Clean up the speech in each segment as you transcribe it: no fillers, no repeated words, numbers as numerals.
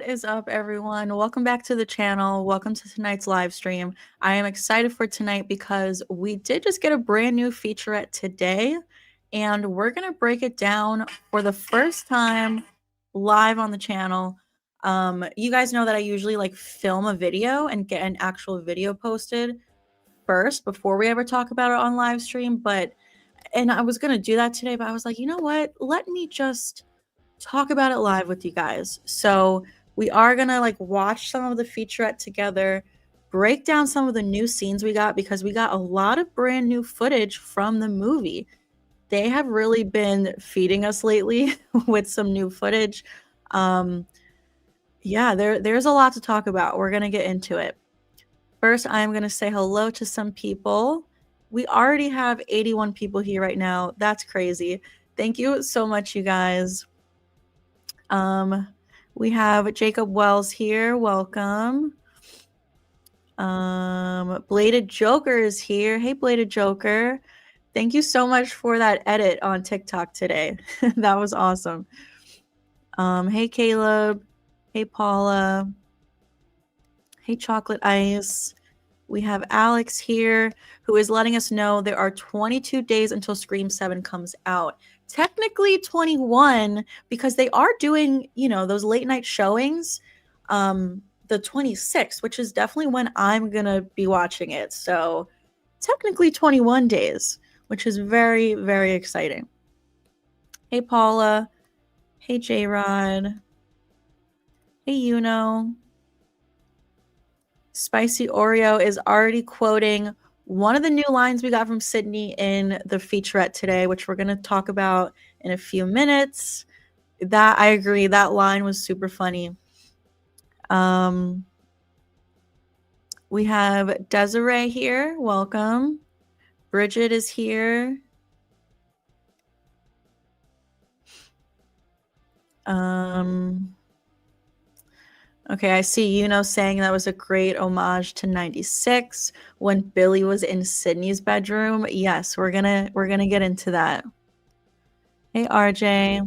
is up, everyone? Welcome back to the channel. Welcome to tonight's live stream. I am excited for tonight because we did just get a brand new featurette today, and we're going to break it down for the first time live on the channel. You guys know that I usually like film a video and get an actual video posted first before we ever talk about it on live stream, and I was going to do that today, but I was like, you know what? Let me just talk about it live with you guys. So we are gonna like watch some of the featurette together, break down some of the new scenes we got because we got a lot of brand new footage from the movie. They have really been feeding us lately with some new footage. Yeah, there's a lot to talk about. We're gonna get into it. First, I'm gonna say hello to some people. We already have 81 people here right now. That's crazy. Thank you so much, you guys. We have Jacob Wells here. Welcome. Bladed Joker is here. Hey, Bladed Joker. Thank you so much for that edit on TikTok today. That was awesome. Hey, Caleb. Hey, Paula. Hey, Chocolate Ice. We have Alex here who is letting us know there are 22 days until Scream 7 comes out. Technically 21 because they are doing, those late night showings the 26th, which is definitely when I'm going to be watching it. So technically 21 days, which is very, very exciting. Hey, Paula. Hey, J-Rod. Hey, Yuno. Spicy Oreo is already quoting one of the new lines we got from Sydney in the featurette today, which we're going to talk about in a few minutes. That I agree. That line was super funny. We have Desiree here. Welcome. Bridget is here. Okay, I see saying that was a great homage to 96 when Billy was in Sydney's bedroom. Yes, we're gonna get into that. Hey, RJ.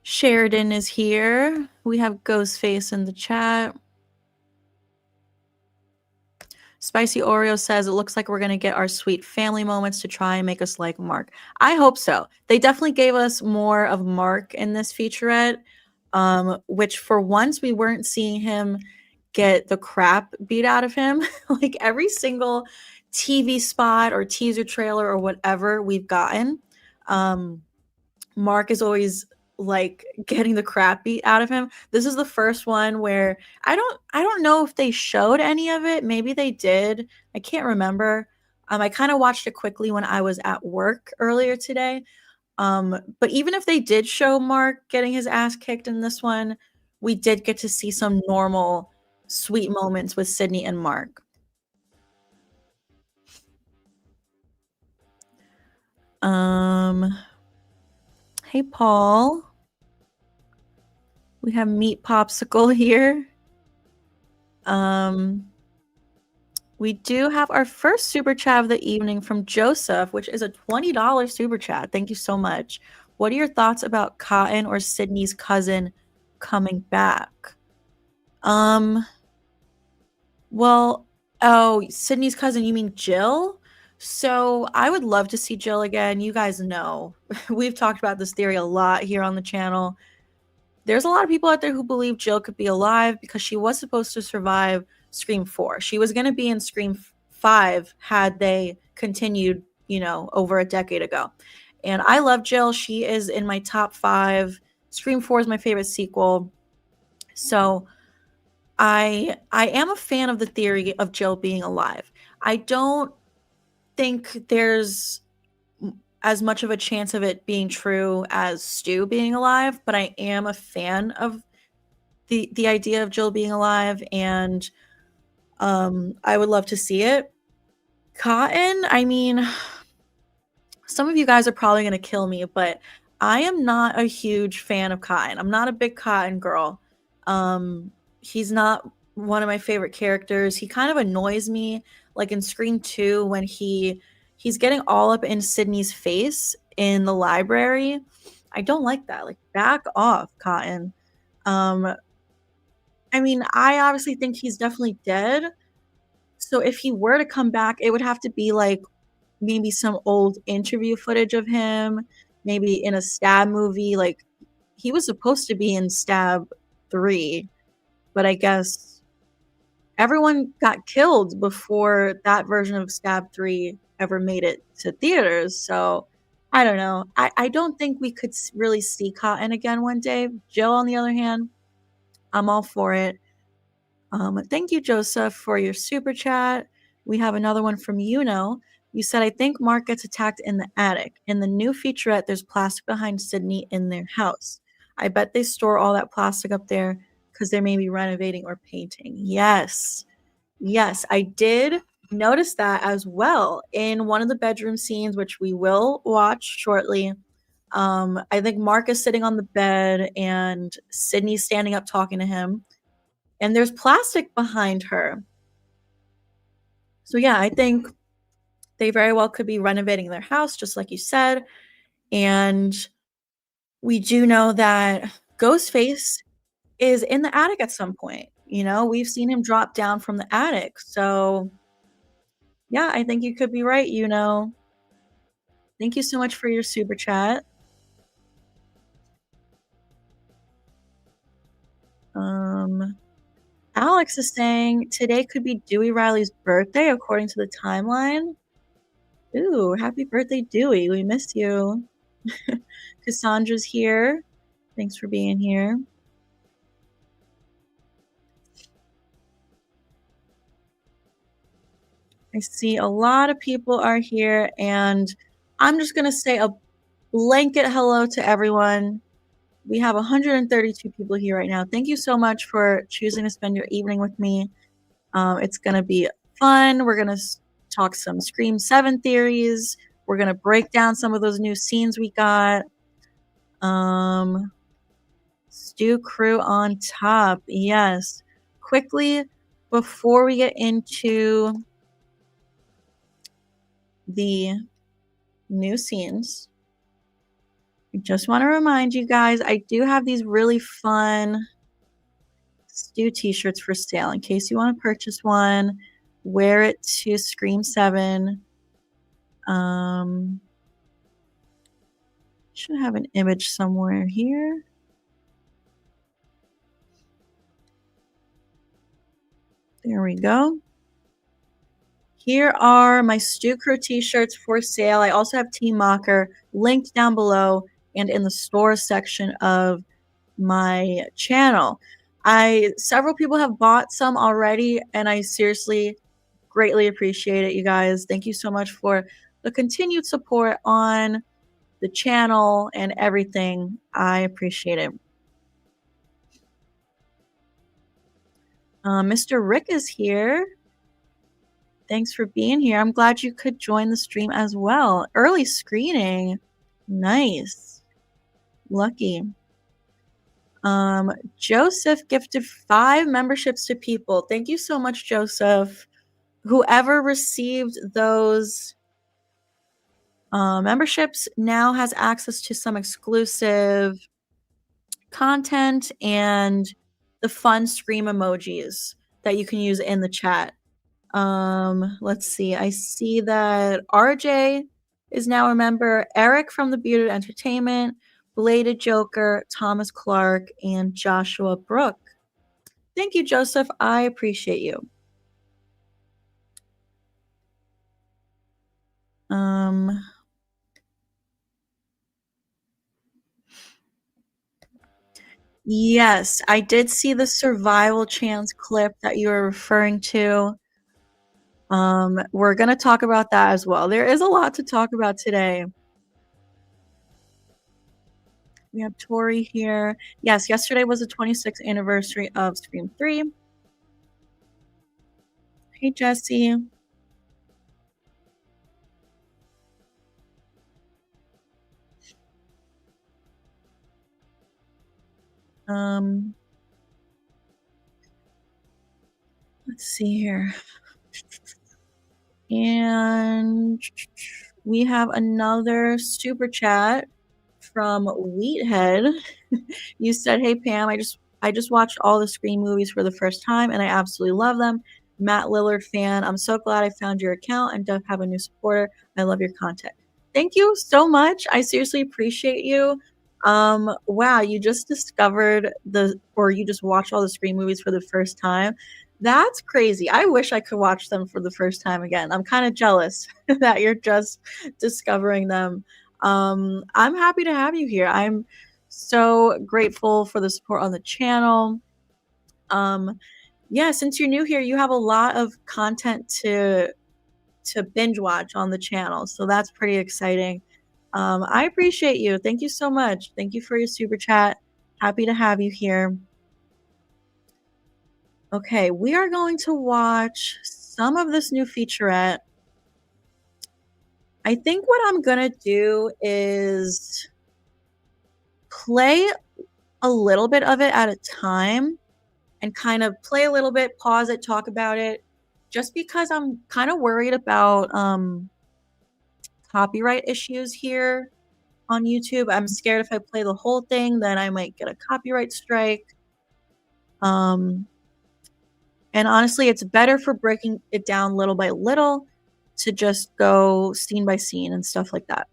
Sheridan is here. We have Ghostface in the chat. Spicy Oreo says it looks like we're going to get our sweet family moments to try and make us like Mark. I hope so. They definitely gave us more of Mark in this featurette, which for once we weren't seeing him get the crap beat out of him. Like every single TV spot or teaser trailer or whatever we've gotten, Mark is always like getting the crap beat out of him. This is the first one where I don't know if they showed any of it. Maybe they did. I can't remember. I kind of watched it quickly when I was at work earlier today. But even if they did show Mark getting his ass kicked in this one, we did get to see some normal sweet moments with Sydney and Mark. Hey, Paul. We have Meat Popsicle here. We do have our first super chat of the evening from Joseph, which is a $20 super chat. Thank you so much. What are your thoughts about Cotton or Sydney's cousin coming back? Well, oh, Sydney's cousin, you mean Jill? So I would love to see Jill again. You guys know, we've talked about this theory a lot here on the channel. There's a lot of people out there who believe Jill could be alive because she was supposed to survive Scream 4. She was going to be in Scream 5 had they continued, over a decade ago. And I love Jill. She is in my top 5. Scream 4 is my favorite sequel. So I am a fan of the theory of Jill being alive. I don't think there's as much of a chance of it being true as Stu being alive, but I am a fan of the idea of Jill being alive, and I would love to see it. Cotton, I mean, some of you guys are probably going to kill me, but I am not a huge fan of Cotton. I'm not a big Cotton girl. He's not one of my favorite characters. He kind of annoys me, like in Scream 2 when he's getting all up in Sydney's face in the library. I don't like that. Like, back off, Cotton. Um, I mean, I obviously think he's definitely dead. So if he were to come back, it would have to be like maybe some old interview footage of him, maybe in a Stab movie. Like, he was supposed to be in Stab 3, but I guess everyone got killed before that version of Stab 3 ever made it to theaters. So I don't know. I don't think we could really see Cotton again one day. Jill, on the other hand, I'm all for it. Thank you, Joseph, for your super chat. We have another one from Yuno. You said, I think Mark gets attacked in the attic. In the new featurette, there's plastic behind Sydney in their house. I bet they store all that plastic up there because they may be renovating or painting. Yes. Yes, I did notice that as well in one of the bedroom scenes, which we will watch shortly. I think Mark is sitting on the bed and Sydney's standing up talking to him, and there's plastic behind her. So yeah, I think they very well could be renovating their house, just like you said. And we do know that Ghostface is in the attic at some point. You know, we've seen him drop down from the attic. So yeah, I think you could be right, you know. Thank you so much for your super chat. Alex is saying today could be Dewey Riley's birthday according to the timeline. Ooh, happy birthday, Dewey. We miss you. Cassandra's here. Thanks for being here. I see a lot of people are here, and I'm just going to say a blanket hello to everyone. We have 132 people here right now. Thank you so much for choosing to spend your evening with me. It's going to be fun. We're going to talk some Scream 7 theories. We're going to break down some of those new scenes we got. Stew crew on top. Yes. Quickly, before we get into the new scenes, I just want to remind you guys, I do have these really fun Stew t-shirts for sale in case you want to purchase one. Wear it to Scream 7. Should have an image somewhere here. There we go. Here are my Stew Crew t-shirts for sale. I also have Team Mocker linked down below and in the store section of my channel. Several people have bought some already, and I seriously greatly appreciate it, you guys. Thank you so much for the continued support on the channel and everything. I appreciate it. Mr. Rick is here. Thanks for being here. I'm glad you could join the stream as well. Early screening. Nice. Lucky. Joseph gifted 5 memberships to people. Thank you so much, Joseph. Whoever received those memberships now has access to some exclusive content and the fun Scream emojis that you can use in the chat. Let's see. I see that RJ is now a member, Eric from the Bearded Entertainment, Bladed Joker, Thomas Clark, and Joshua Brook. Thank you, Joseph. I appreciate you. Yes, I did see the survival chance clip that you were referring to. We're going to talk about that as well. There is a lot to talk about today. We have Tori here. Yes, yesterday was the 26th anniversary of Scream 3. Hey, Jesse. Let's see here. And we have another super chat from Wheathead. You said, "Hey Pam, I just watched all the Scream movies for the first time and I absolutely love them. Matt Lillard fan. I'm so glad I found your account and Duff have a new supporter. I love your content." Thank you so much. I seriously appreciate you. Wow, you just discovered you just watched all the Scream movies for the first time. That's crazy. I wish I could watch them for the first time again. I'm kind of jealous that you're just discovering them. I'm happy to have you here. I'm so grateful for the support on the channel. Yeah, since you're new here, you have a lot of content to binge watch on the channel, so that's pretty exciting. I appreciate you. Thank you so much. Thank you for your super chat. Happy to have you here. Okay, we are going to watch some of this new featurette. I think what I'm gonna do is play a little bit of it at a time and kind of play a little bit, pause it, talk about it, just because I'm kind of worried about copyright issues here on YouTube. I'm scared if I play the whole thing, then I might get a copyright strike. And honestly, it's better for breaking it down little by little to just go scene by scene and stuff like that.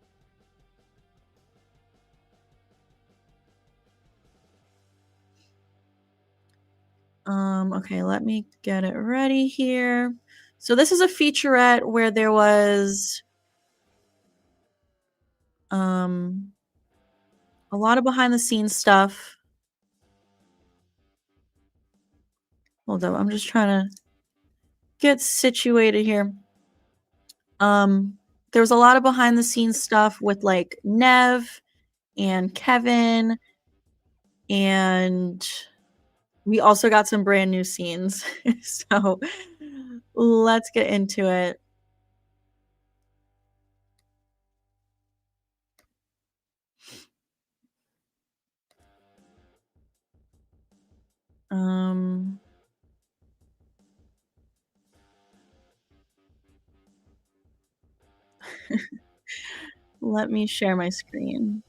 Okay, let me get it ready here. So this is a featurette where there was a lot of behind the scenes stuff. Hold up, I'm just trying to get situated here. There was a lot of behind the scenes stuff with like Nev and Kevin, and we also got some brand new scenes. So let's get into it. Let me share my screen.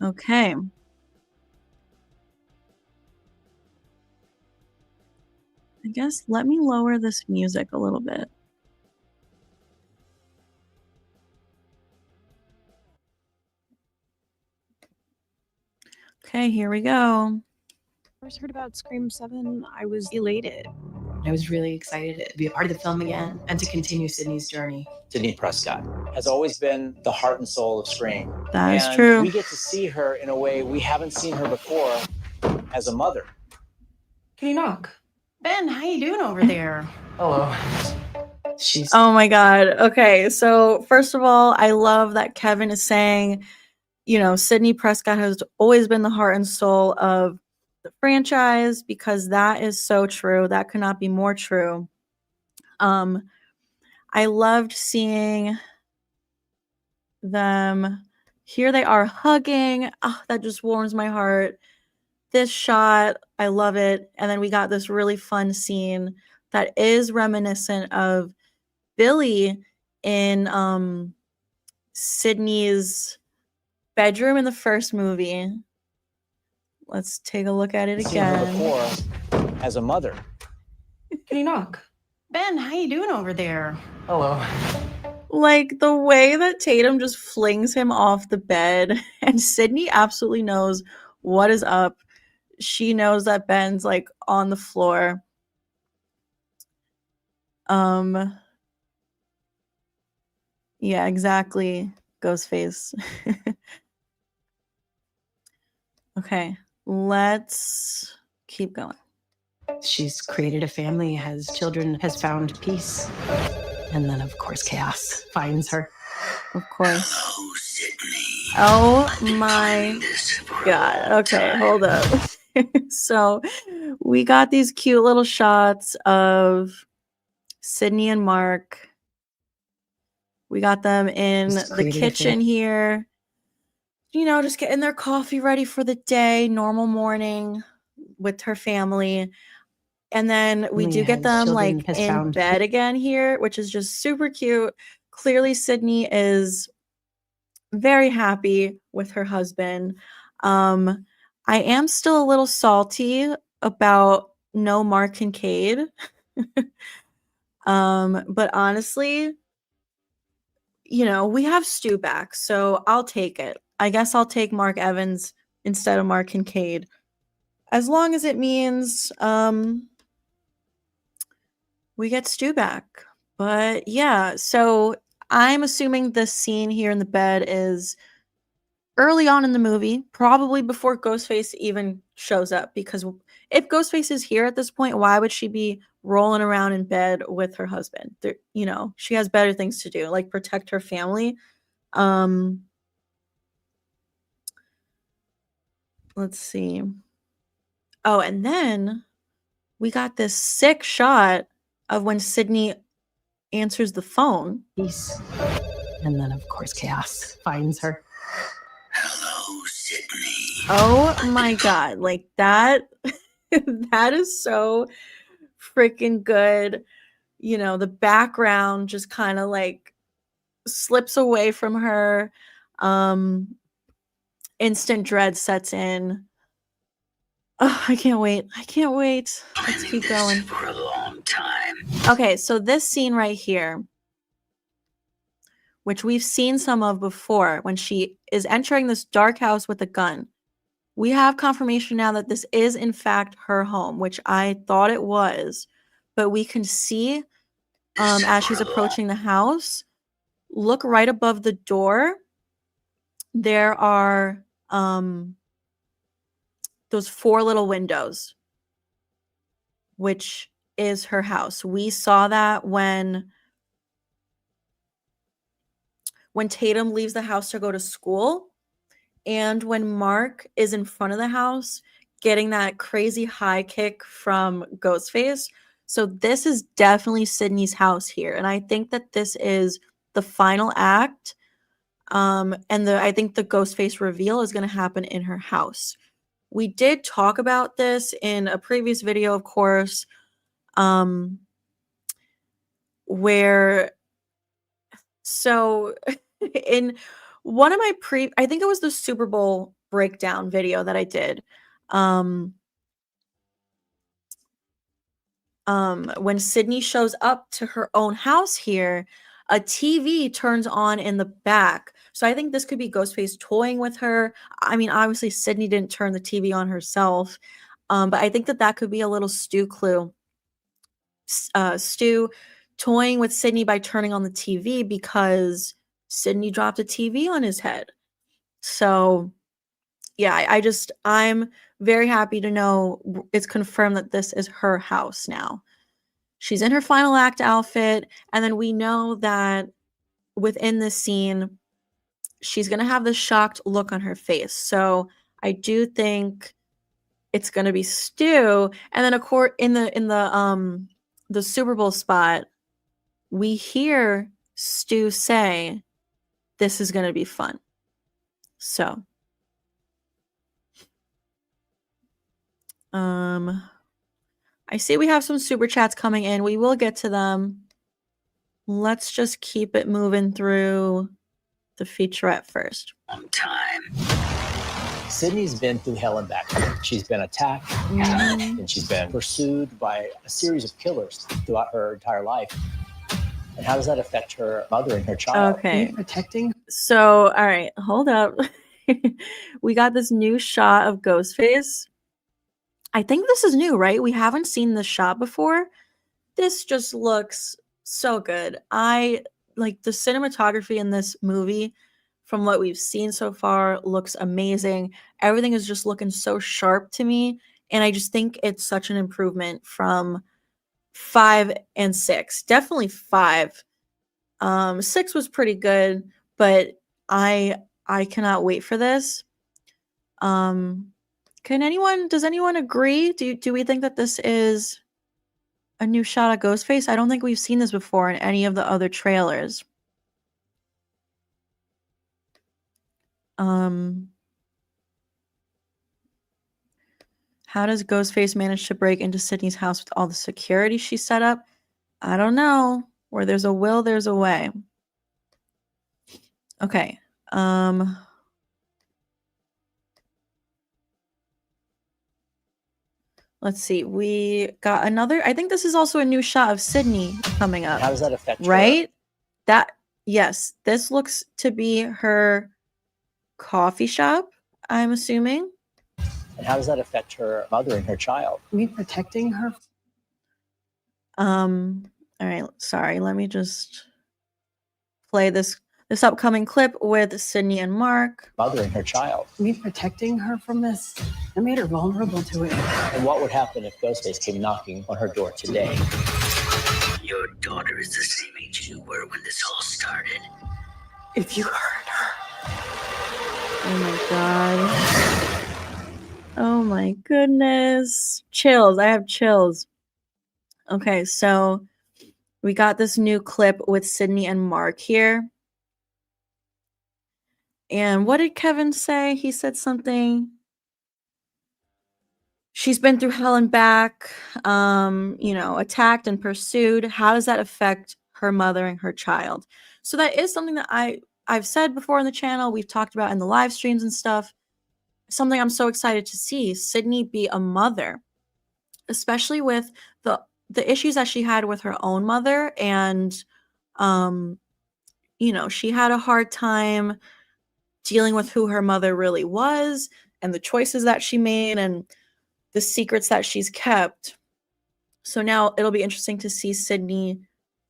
Okay. I guess let me lower this music a little bit. Okay, here we go. First heard about Scream 7, I was elated. I was really excited to be a part of the film again and to continue Sydney's journey. Sidney Prescott has always been the heart and soul of Scream. That is true. We get to see her in a way we haven't seen her before as a mother. Can you knock? Ben, how you doing over there? Hello. Oh my god. Okay, so first of all, I love that Kevin is saying, you know, Sidney Prescott has always been the heart and soul of the franchise, because that is so true. That could not be more true. I loved seeing them. Here they are hugging. Oh, that just warms my heart. This shot, I love it. And then we got this really fun scene that is reminiscent of Billy in Sydney's bedroom in the first movie. Let's take a look at it again. Seen her before as a mother. Can you knock? Ben, how you doing over there? Hello. Like the way that Tatum just flings him off the bed, and Sydney absolutely knows what is up. She knows that Ben's like on the floor. Yeah, exactly. Ghostface. Okay, let's keep going. She's created a family, has children, has found peace. And then, of course, chaos finds her. Of course. Oh my god. Okay, hold up. So we got these cute little shots of Sydney and Mark. We got them in the kitchen here. you know, just getting their coffee ready for the day, normal morning with her family. And then we do get them like in bed again here, which is just super cute. Clearly, Sydney is very happy with her husband. I am still a little salty about no Mark Kincaid. But honestly, you know, we have Stu back, so I'll take it. I guess I'll take Mark Evans instead of Mark Kincaid. As long as it means we get Stu back. But yeah, so I'm assuming this scene here in the bed is early on in the movie, probably before Ghostface even shows up, because if Ghostface is here at this point, why would she be rolling around in bed with her husband? You know, she has better things to do, like protect her family. Let's see. Oh, and then we got this sick shot of when Sydney answers the phone. Peace. And then, of course, chaos finds her. Hello, Sydney. Oh my god, like that that is so freaking good. You know, the background just kind of like slips away from her. Instant dread sets in. Oh, I can't wait. I can't wait. Let's keep going. For a long time. Okay, so this scene right here, which we've seen some of before, when she is entering this dark house with a gun. We have confirmation now that this is in fact her home, which I thought it was, but we can see as she's approaching the house, look right above the door. There are those 4 little windows, which is her house. We saw that when Tatum leaves the house to go to school, and when Mark is in front of the house getting that crazy high kick from Ghostface. So this is definitely Sydney's house here, and I think that this is the final act. And I think the Ghostface reveal is going to happen in her house. We did talk about this in a previous video, of course, where so in one of my I think it was the Super Bowl breakdown video that I did. When Sydney shows up to her own house here, a TV turns on in the back. So I think this could be Ghostface toying with her. I mean, obviously Sydney didn't turn the TV on herself, but I think that could be a little Stu clue. Stu toying with Sydney by turning on the TV because Sydney dropped a TV on his head. So yeah, I'm very happy to know it's confirmed that this is her house now. She's in her final act outfit, and then we know that within this scene, she's gonna have this shocked look on her face. So I do think it's gonna be Stu. And then of course in the Super Bowl spot, we hear Stu say, "This is gonna be fun." So I see we have some super chats coming in. We will get to them. Let's just keep it moving through the featurette first. Long time. Sydney's been through hell and back. She's been attacked, and she's been pursued by a series of killers throughout her entire life. And how does that affect her mother and her child? Okay. Protecting. So, all right, hold up. We got this new shot of Ghostface. I think this is new, right? We haven't seen this shot before. This just looks so good. I like the cinematography in this movie from what we've seen so far looks amazing. Everything is just looking so sharp to me, and I just think it's such an improvement from 5 and 6. Definitely 5. 6 was pretty good, but I cannot wait for this. Does anyone agree? Do we think that this is a new shot of Ghostface? I don't think we've seen this before in any of the other trailers. How does Ghostface manage to break into Sydney's house with all the security she set up? I don't know. Where there's a will, there's a way. Okay. Let's see. We got another. I think this is also a new shot of Sydney coming up. How does that affect her? Right? Yes. This looks to be her coffee shop, I'm assuming. And how does that affect her mother and her child? Me protecting her. All right. Sorry. Let me just play this upcoming clip with Sydney and Mark. Mother and her child. Me protecting her from this. I made her vulnerable to it. And what would happen if Ghostface came knocking on her door today? Your daughter is the same age you were when this all started. If you hurt her. Oh my god. Oh my goodness. Chills. I have chills. Okay, so we got this new clip with Sydney and Mark here. And what did Kevin say? He said something. She's been through hell and back, attacked and pursued. How does that affect her mother and her child? So that is something that I've said before on the channel. We've talked about in the live streams and stuff. Something I'm so excited to see Sydney be a mother, especially with the issues that she had with her own mother. And, she had a hard time dealing with who her mother really was and the choices that she made and the secrets that she's kept. So now it'll be interesting to see Sydney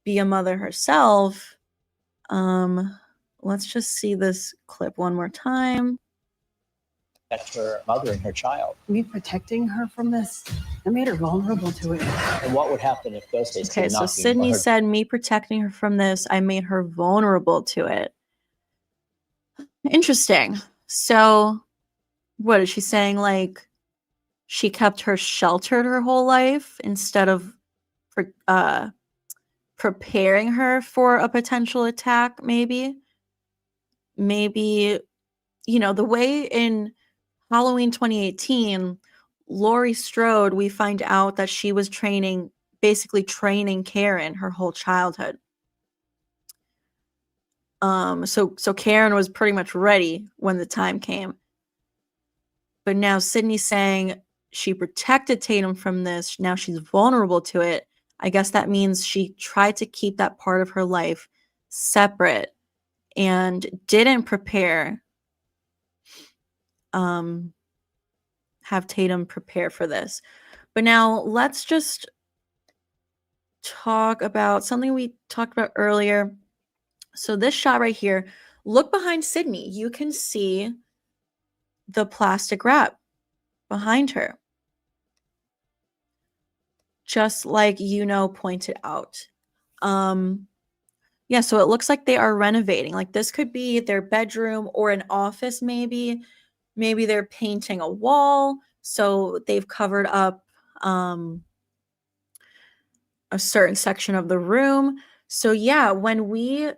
be a mother herself. Let's just see this clip one more time. Affect her mother and her child. Me protecting her from this. I made her vulnerable to it. And what would happen if Ghostface Okay, came so knocking Sydney on her said, me protecting her from this, I made her vulnerable to it. Interesting. So what is she saying? Like, she kept her sheltered her whole life instead of preparing her for a potential attack, maybe, the way in Halloween 2018, Laurie Strode, we find out that she was basically training Karen her whole childhood. So Karen was pretty much ready when the time came. But now Sydney's saying she protected Tatum from this. Now she's vulnerable to it. I guess that means she tried to keep that part of her life separate and didn't prepare, have Tatum prepare for this. But now let's just talk about something we talked about earlier. So this shot right here, look behind Sydney. You can see the plastic wrap behind her. Just like pointed out. Yeah, so it looks like they are renovating. Like this could be their bedroom or an office maybe. Maybe they're painting a wall, so they've covered up a certain section of the room. So yeah, when we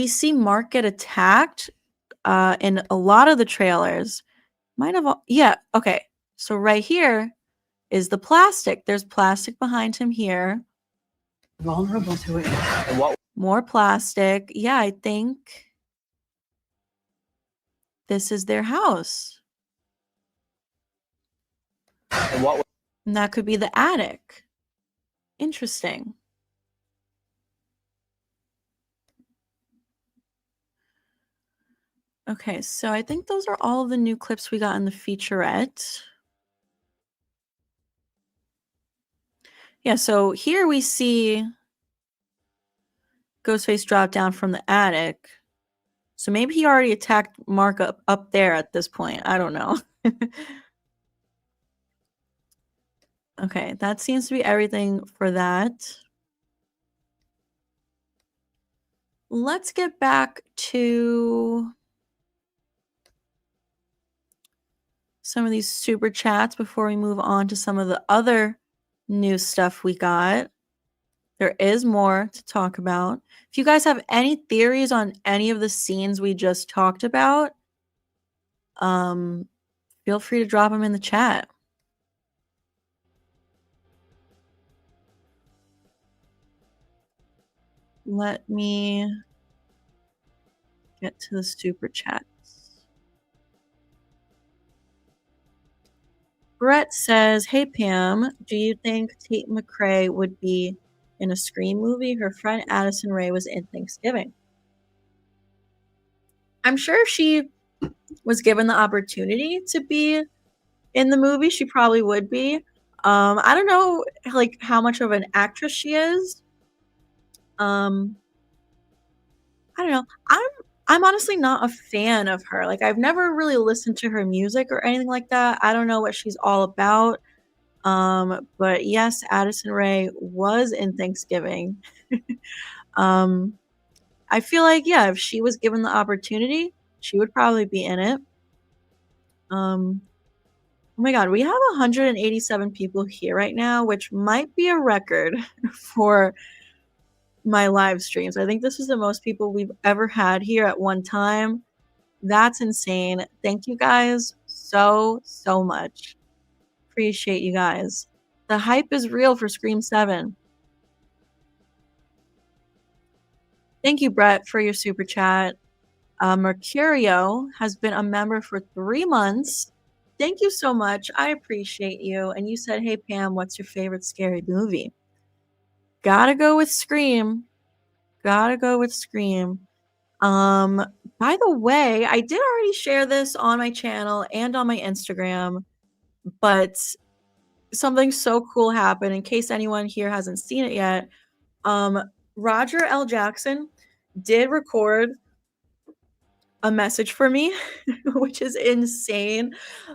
see Mark get attacked in a lot of the trailers, okay. So right here is the plastic. There's plastic behind him here. Vulnerable to it. And what More plastic. Yeah, I think this is their house. And that could be the attic. Interesting. Okay, so I think those are all of the new clips we got in the featurette. Yeah, so here we see Ghostface drop down from the attic. So maybe he already attacked Mark up there at this point. I don't know. Okay, that seems to be everything for that. Let's get back to some of these super chats before we move on to some of the other new stuff we got. There is more to talk about. If you guys have any theories on any of the scenes we just talked about, Feel free to drop them in the chat. Let me get to the super chats. Brett says, "Hey Pam, do you think Tate McRae would be in a Scream movie? Her friend Addison Rae was in Thanksgiving." I'm sure if she was given the opportunity to be in the movie, she probably would be. I don't know like how much of an actress she is. I don't know. I'm honestly not a fan of her. Like I've never really listened to her music or anything like that. I don't know what she's all about. But yes, Addison Rae was in Thanksgiving. I feel like yeah, if she was given the opportunity, she would probably be in it. Oh my god, we have 187 people here right now, which might be a record for my live streams. I think this is the most people we've ever had here at one time. That's insane. Thank you guys so much. Appreciate you guys. The hype is real for Scream 7. Thank you, Brett, for your super chat. Mercurio has been a member for 3 months. Thank you so much. I appreciate you. And you said, "Hey, Pam, what's your favorite scary movie?" Gotta go with Scream. Gotta go with Scream. By the way, I did already share this on my channel and on my Instagram, but something so cool happened. In case anyone here hasn't seen it yet, Roger L. Jackson did record a message for me, which is insane.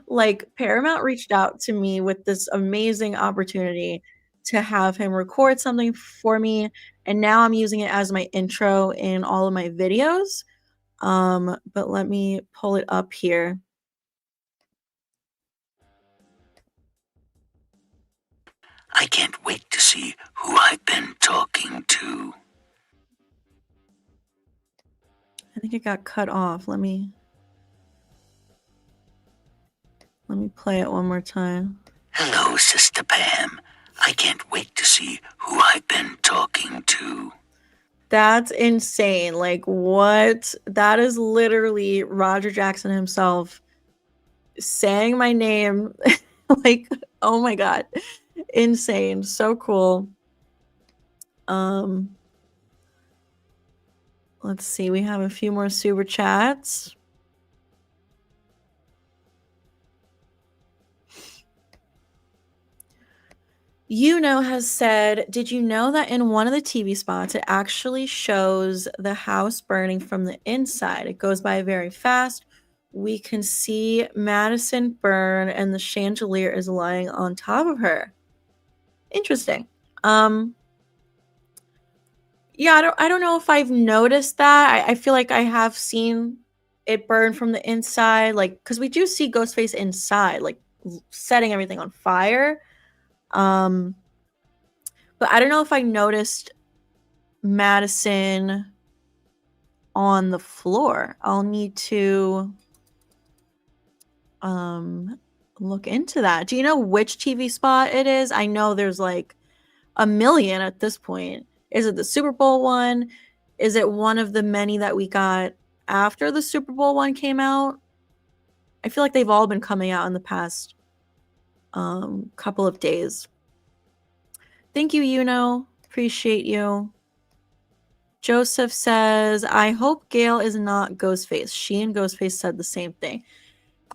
Like Paramount reached out to me with this amazing opportunity to have him record something for me, and now I'm using it as my intro in all of my videos. But let me pull it up here. I can't wait to see who I've been talking to. I think it got cut off. Let me play it one more time. Hello, Sister Pam. I can't wait to see who I've been talking to. That's insane. Like, what? That is literally Roger Jackson himself saying my name. Like, oh my god. Insane. So cool. Let's see. We have a few more super chats. Has said, "Did you know that in one of the TV spots, it actually shows the house burning from the inside? It goes by very fast. We can see Madison burn and the chandelier is lying on top of her." Interesting. Yeah, I don't know if I've noticed that. I feel like I have seen it burn from the inside, like, because we do see Ghostface inside, like setting everything on fire. But I don't know if I noticed Madison on the floor. I'll need to look into that. Do you know which TV spot it is? I know there's like a million at this point. Is it the Super Bowl one? Is it one of the many that we got after the Super Bowl one came out? I feel like they've all been coming out in the past couple of days. Thank you, Appreciate you. Joseph says, "I hope Gail is not Ghostface." She and Ghostface said the same thing.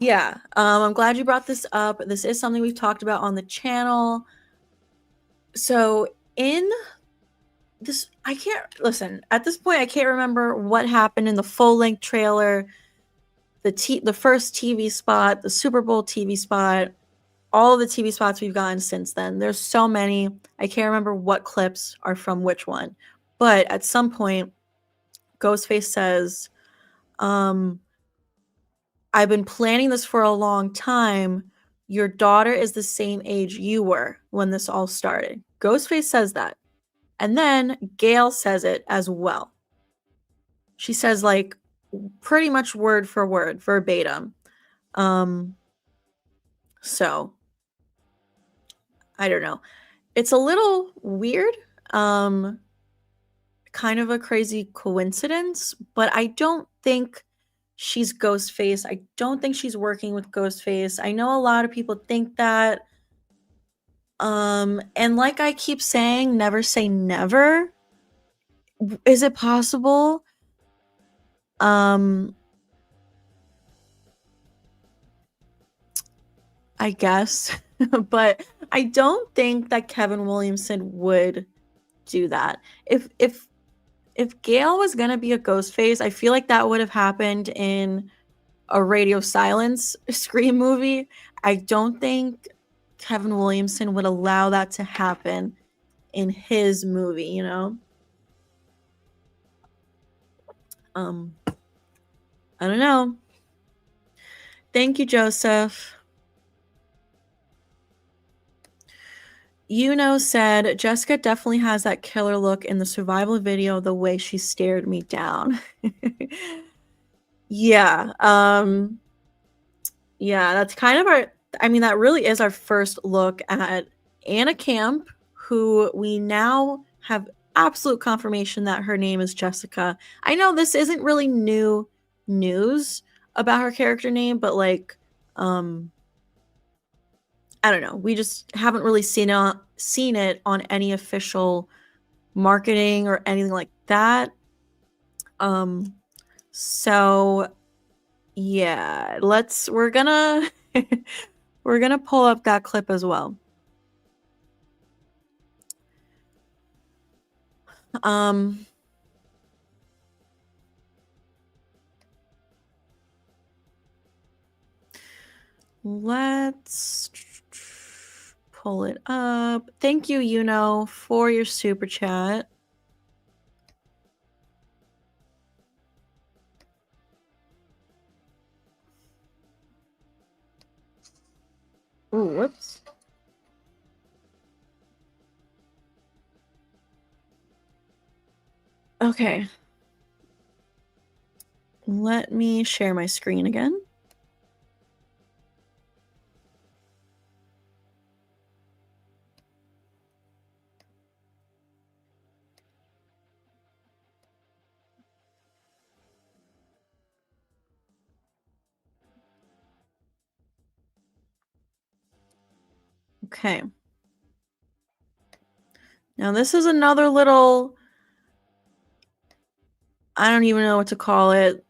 Yeah, I'm glad you brought this up. This is something we've talked about on the channel. So in this, I can't listen. At this point, I can't remember what happened in the full-length trailer, the first TV spot, the Super Bowl TV spot, all of the TV spots we've gotten since then. There's so many. I can't remember what clips are from which one. But at some point, Ghostface says, I've been planning this for a long time. Your daughter is the same age you were when this all started. Ghostface says that. And then Gail says it as well. She says, like, pretty much word for word, verbatim. So I don't know. It's a little weird. Kind of a crazy coincidence, but I don't think she's Ghostface. I don't think she's working with Ghostface. I know a lot of people think that. And like I keep saying, never say never. Is it possible? I guess. But I don't think that Kevin Williamson would do that. If Gail was gonna be a Ghostface, I feel like that would have happened in a Radio Silence Scream movie. I don't think Kevin Williamson would allow that to happen in his movie, you know? I don't know. Thank you, Joseph. Said, Jessica definitely has that killer look in the survival video, the way she stared me down. Yeah. Yeah, that's kind of that really is our first look at Anna Camp, who we now have absolute confirmation that her name is Jessica. I know this isn't really new news about her character name, but like, I don't know. We just haven't really seen it on any official marketing or anything like that. So yeah, we're gonna we're gonna pull up that clip as well. Let's pull it up. Thank you, for your super chat. Ooh, whoops. Okay. Let me share my screen again. Okay. Now this is another little, I don't even know what to call it,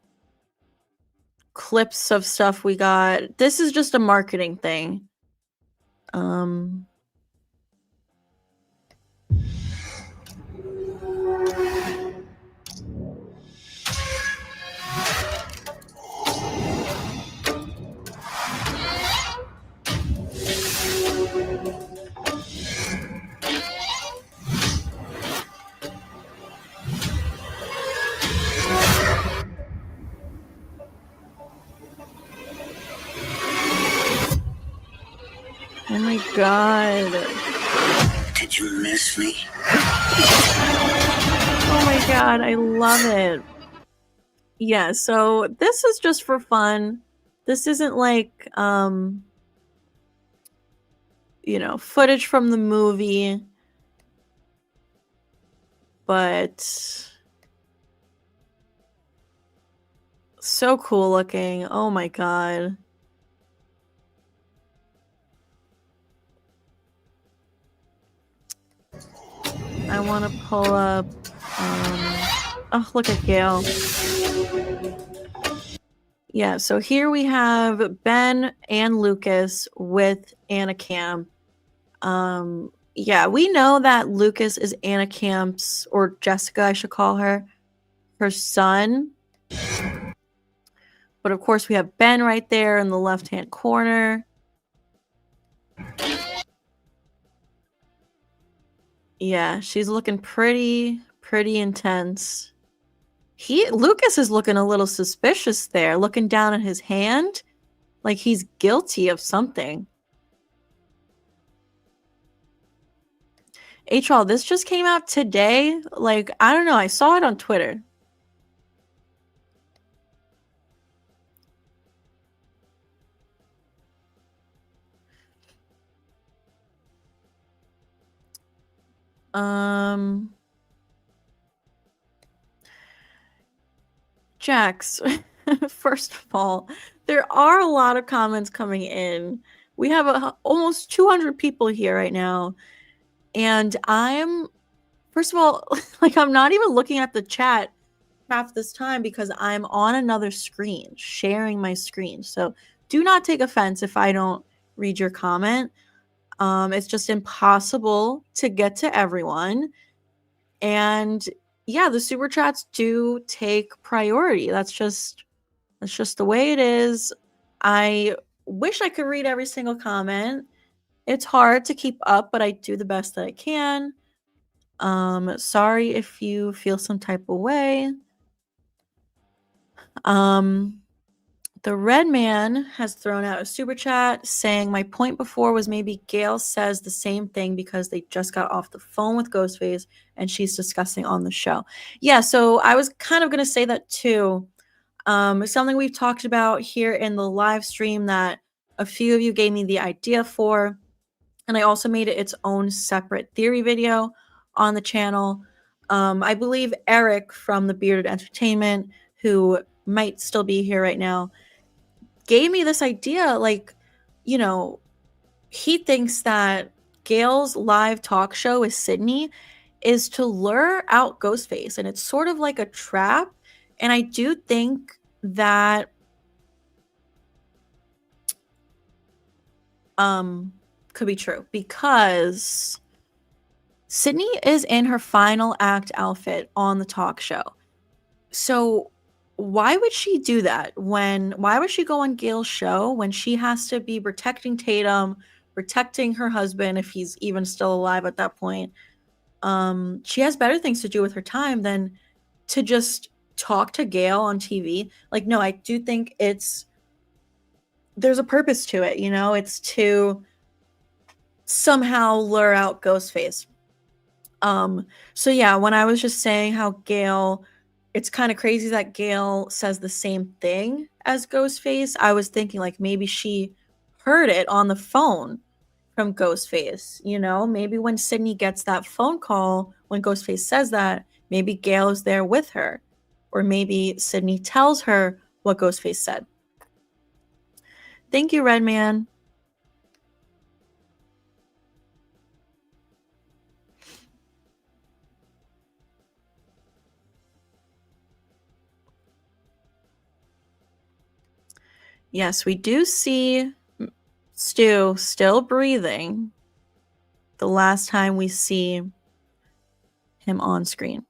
clips of stuff we got. This is just a marketing thing. Oh my god. Did you miss me? Oh my god, I love it. Yeah, so this is just for fun. This isn't like footage from the movie. But so cool looking. Oh my god. I want to pull up. Oh, look at Gail. Yeah, so here we have Ben and Lucas with Anna Camp. Yeah, we know that Lucas is Anna Camp's, or Jessica, I should call her son. But of course, we have Ben right there in the left-hand corner. Yeah, she's looking pretty intense. Lucas is looking a little suspicious there, looking down at his hand like he's guilty of something. HL, this just came out today. Like, I don't know. I saw it on Twitter. Jax, first of all, there are a lot of comments coming in. We have almost 200 people here right now. And first of all, like, I'm not even looking at the chat half this time because I'm on another screen, sharing my screen. So do not take offense if I don't read your comment. It's just impossible to get to everyone. And yeah, the super chats do take priority. That's just the way it is. I wish I could read every single comment. It's hard to keep up, but I do the best that I can. Sorry if you feel some type of way. The red man has thrown out a super chat saying, my point before was maybe Gail says the same thing because they just got off the phone with Ghostface and she's discussing on the show. Yeah, so I was kind of going to say that too. Something we've talked about here in the live stream that a few of you gave me the idea for. And I also made it its own separate theory video on the channel. I believe Eric from the Bearded Entertainment, who might still be here right now, gave me this idea. Like, you know, he thinks that Gail's live talk show with Sydney is to lure out Ghostface, and it's sort of like a trap. And I do think that could be true because Sydney is in her final act outfit on the talk show. So why would she do that? Why would she go on Gail's show when she has to be protecting Tatum, protecting her husband if he's even still alive at that point? She has better things to do with her time than to just talk to Gail on TV. Like, no, I do think there's a purpose to it, you know? It's to somehow lure out Ghostface. So yeah, when I was just saying how Gail, it's kind of crazy that Gail says the same thing as Ghostface, I was thinking like maybe she heard it on the phone from Ghostface, you know? Maybe when Sydney gets that phone call, when Ghostface says that, maybe Gail is there with her. Or maybe Sydney tells her what Ghostface said. Thank you, Redman. Yes, we do see Stu still breathing the last time we see him on screen.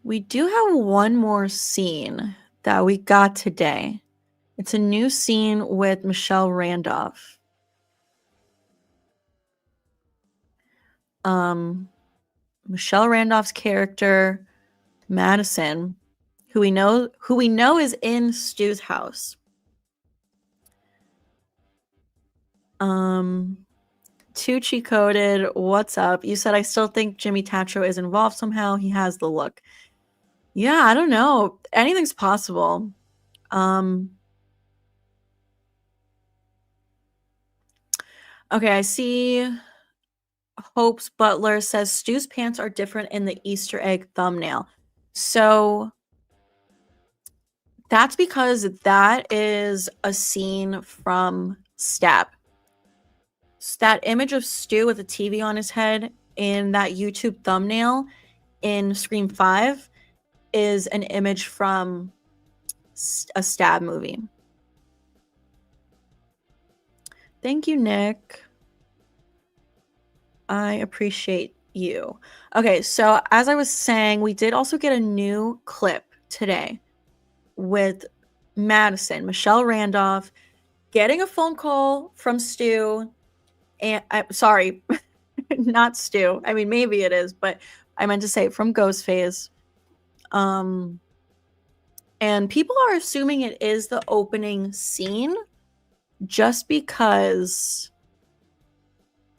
We do have one more scene that we got today. It's a new scene with Michelle Randolph. Michelle Randolph's character, Madison, who we know is in Stu's house. Tucci coded, what's up? You said I still think Jimmy Tatro is involved somehow. He has the look. Yeah, I don't know. Anything's possible. Okay, I see Hope's Butler says Stu's pants are different in the Easter egg thumbnail. So that's because that is a scene from Stab. That image of Stu with a TV on his head in that YouTube thumbnail in Scream 5 is an image from a Stab movie. Thank you, Nick. I appreciate you. Okay, so as I was saying, we did also get a new clip today with Madison, Michelle Randolph, getting a phone call from Stu. And sorry, not Stu. I mean, maybe it is, but I meant to say from Ghostface. And people are assuming it is the opening scene just because,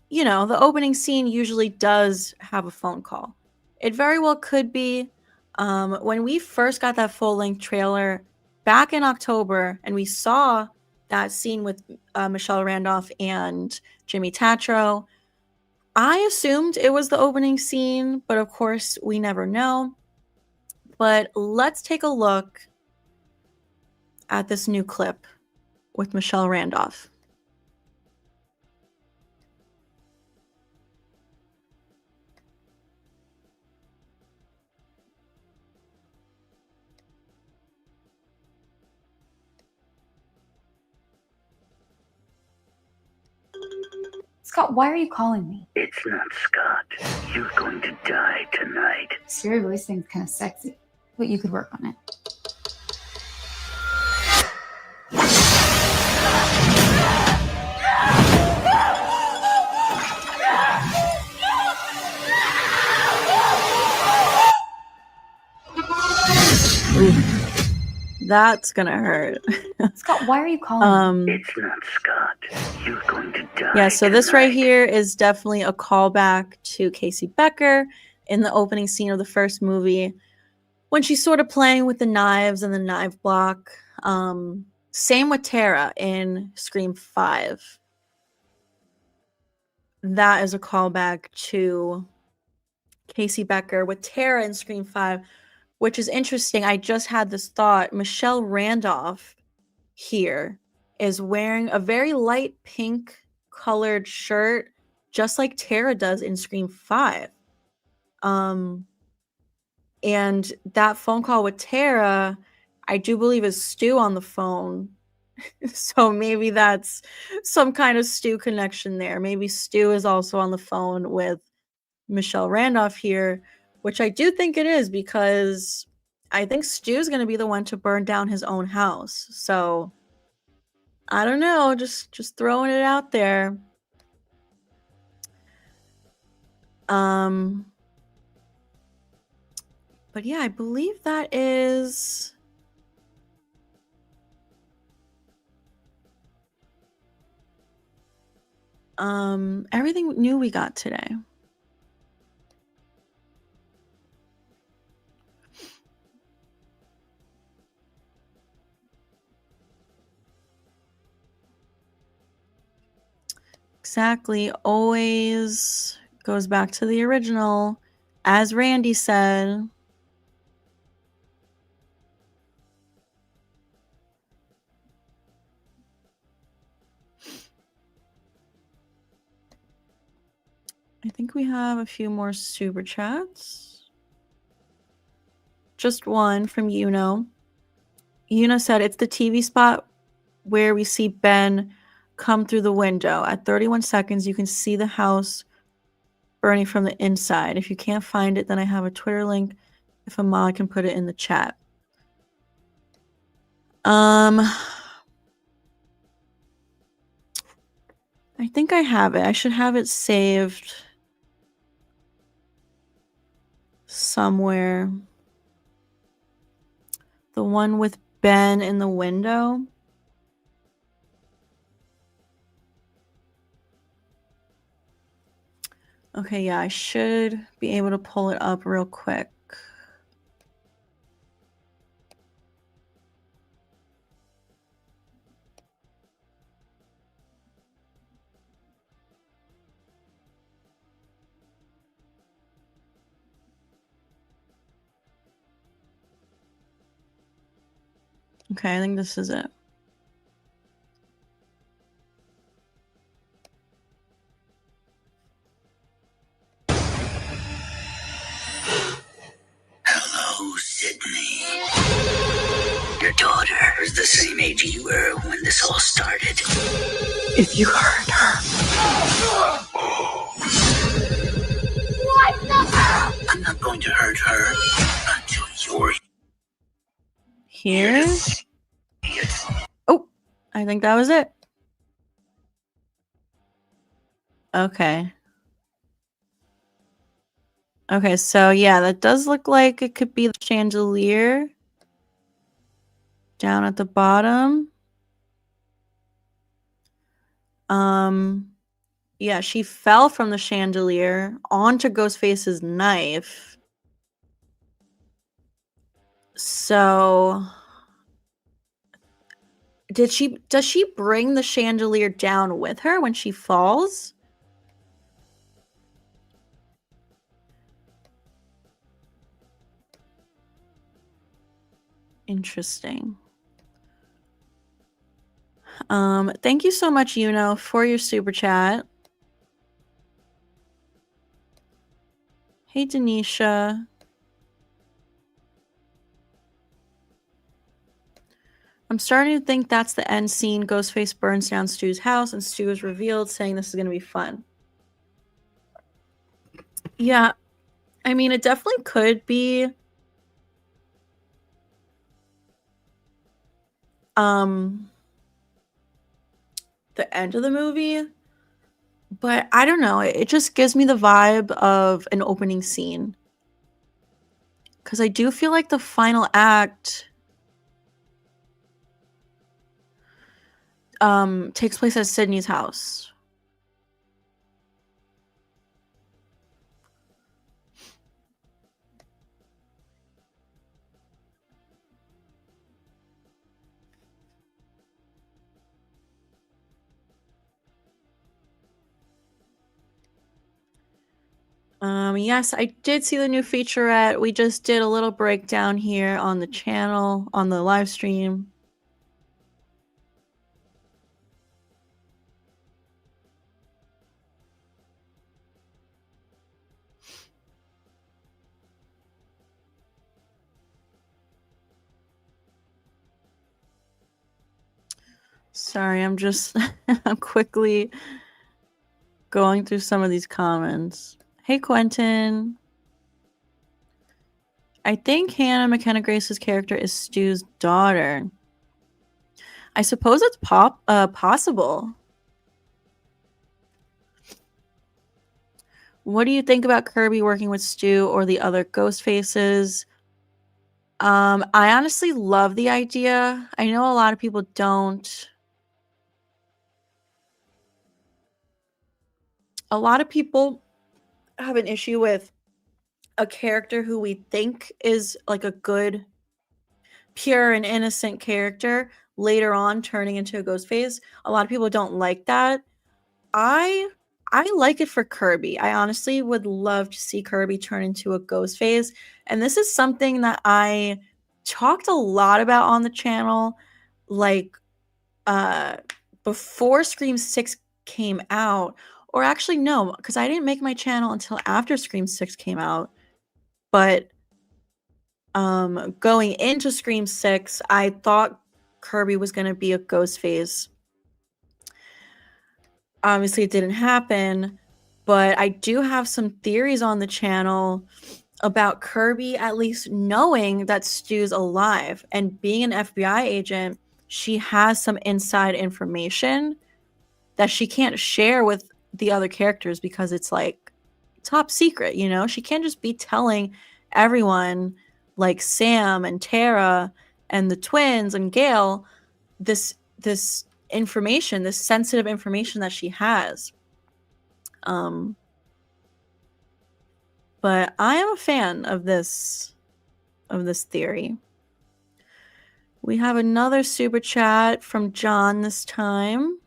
you know, the opening scene usually does have a phone call. It very well could be. When we first got that full-length trailer back in October and we saw that scene with Michelle Randolph and Jimmy Tatro, I assumed it was the opening scene, but of course we never know. But let's take a look at this new clip with Michelle Randolph. Scott, why are you calling me? It's not Scott. You're going to die tonight. Scary voice thing's kind of sexy, but you could work on it. That's gonna hurt. Scott, why are you calling me? It's not Scott. You're going to die. Yeah, so this right tonight. here is definitely a callback to Casey Becker in the opening scene of the first movie when she's sort of playing with the knives and the knife block. Same with Tara in Scream 5. That is a callback to Casey Becker with Tara in Scream 5, which is interesting. I just had this thought. Michelle Randolph here is wearing a very light pink colored shirt, just like Tara does in Scream 5. And that phone call with Tara, I do believe is Stu on the phone. So maybe that's some kind of Stu connection there. Maybe Stu is also on the phone with Michelle Randolph here, which I do think it is, because I think Stu's going to be the one to burn down his own house. So I don't know, just throwing it out there. But yeah, I believe that is everything new we got today. Exactly. Always goes back to the original. As Randy said. I think we have a few more super chats. Just one from Yuno. Yuno said it's the TV spot where we see Ben come through the window. At 31 seconds, you can see the house burning from the inside. If you can't find it, then I have a Twitter link. If Amal can put it in the chat. I think I have it. I should have it saved somewhere. The one with Ben in the window. Okay, yeah, I should be able to pull it up real quick. Okay, I think this is it. Hello, Sydney. Your daughter is the same age you were when this all started. If you hurt her. What the? I'm not going to hurt her until you're Here. Oh, I think that was it. Okay. Okay, so yeah, that does look like it could be the chandelier. Down at the bottom. Yeah, she fell from the chandelier onto Ghostface's knife. So does she bring the chandelier down with her when she falls? Interesting. Thank you so much, Yuno, for your super chat. Hey, Denisha. I'm starting to think that's the end scene. Ghostface burns down Stu's house and Stu is revealed, saying this is going to be fun. Yeah, I mean, it definitely could be. The end of the movie, but I don't know. It just gives me the vibe of an opening scene. Because I do feel like the final act takes place at Sydney's house. Yes, I did see the new featurette. We just did a little breakdown here on the channel, on the live stream. Sorry, I'm just I'm quickly going through some of these comments. Hey, Quentin. I think Hannah McKenna Grace's character is Stu's daughter. I suppose it's possible. What do you think about Kirby working with Stu or the other ghost faces? I honestly love the idea. I know a lot of people don't. A lot of people have an issue with a character who we think is like a good, pure and innocent character later on turning into a ghost face. A lot of people don't like that. I like it for Kirby. I honestly would love to see Kirby turn into a ghost face. And this is something that I talked a lot about on the channel, like before Scream 6 came out. Or actually, no, because I didn't make my channel until after Scream 6 came out. But going into Scream 6, I thought Kirby was going to be a ghost face. Obviously, it didn't happen, but I do have some theories on the channel about Kirby at least knowing that Stu's alive. And being an FBI agent, she has some inside information that she can't share with the other characters because it's like top secret, you know? She can't just be telling everyone like Sam and Tara and the twins and Gail this information, this sensitive information that she has. But I am a fan of this theory. We have another super chat from John this time.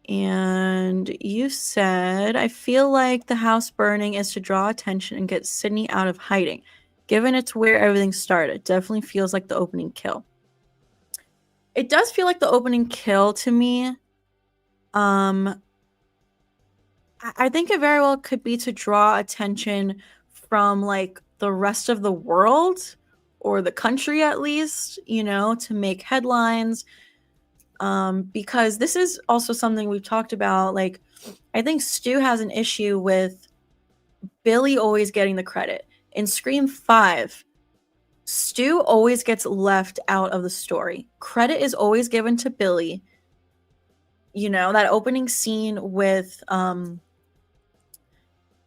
And you said, I feel like the house burning is to draw attention and get Sydney out of hiding. Given it's where everything started, definitely feels like the opening kill. It does feel like the opening kill to me. I think it very well could be to draw attention from like the rest of the world or the country at least, you know, to make headlines. Because this is also something we've talked about. Like, I think Stu has an issue with Billy always getting the credit. In Scream 5, Stu always gets left out of the story. Credit is always given to Billy. You know, that opening scene with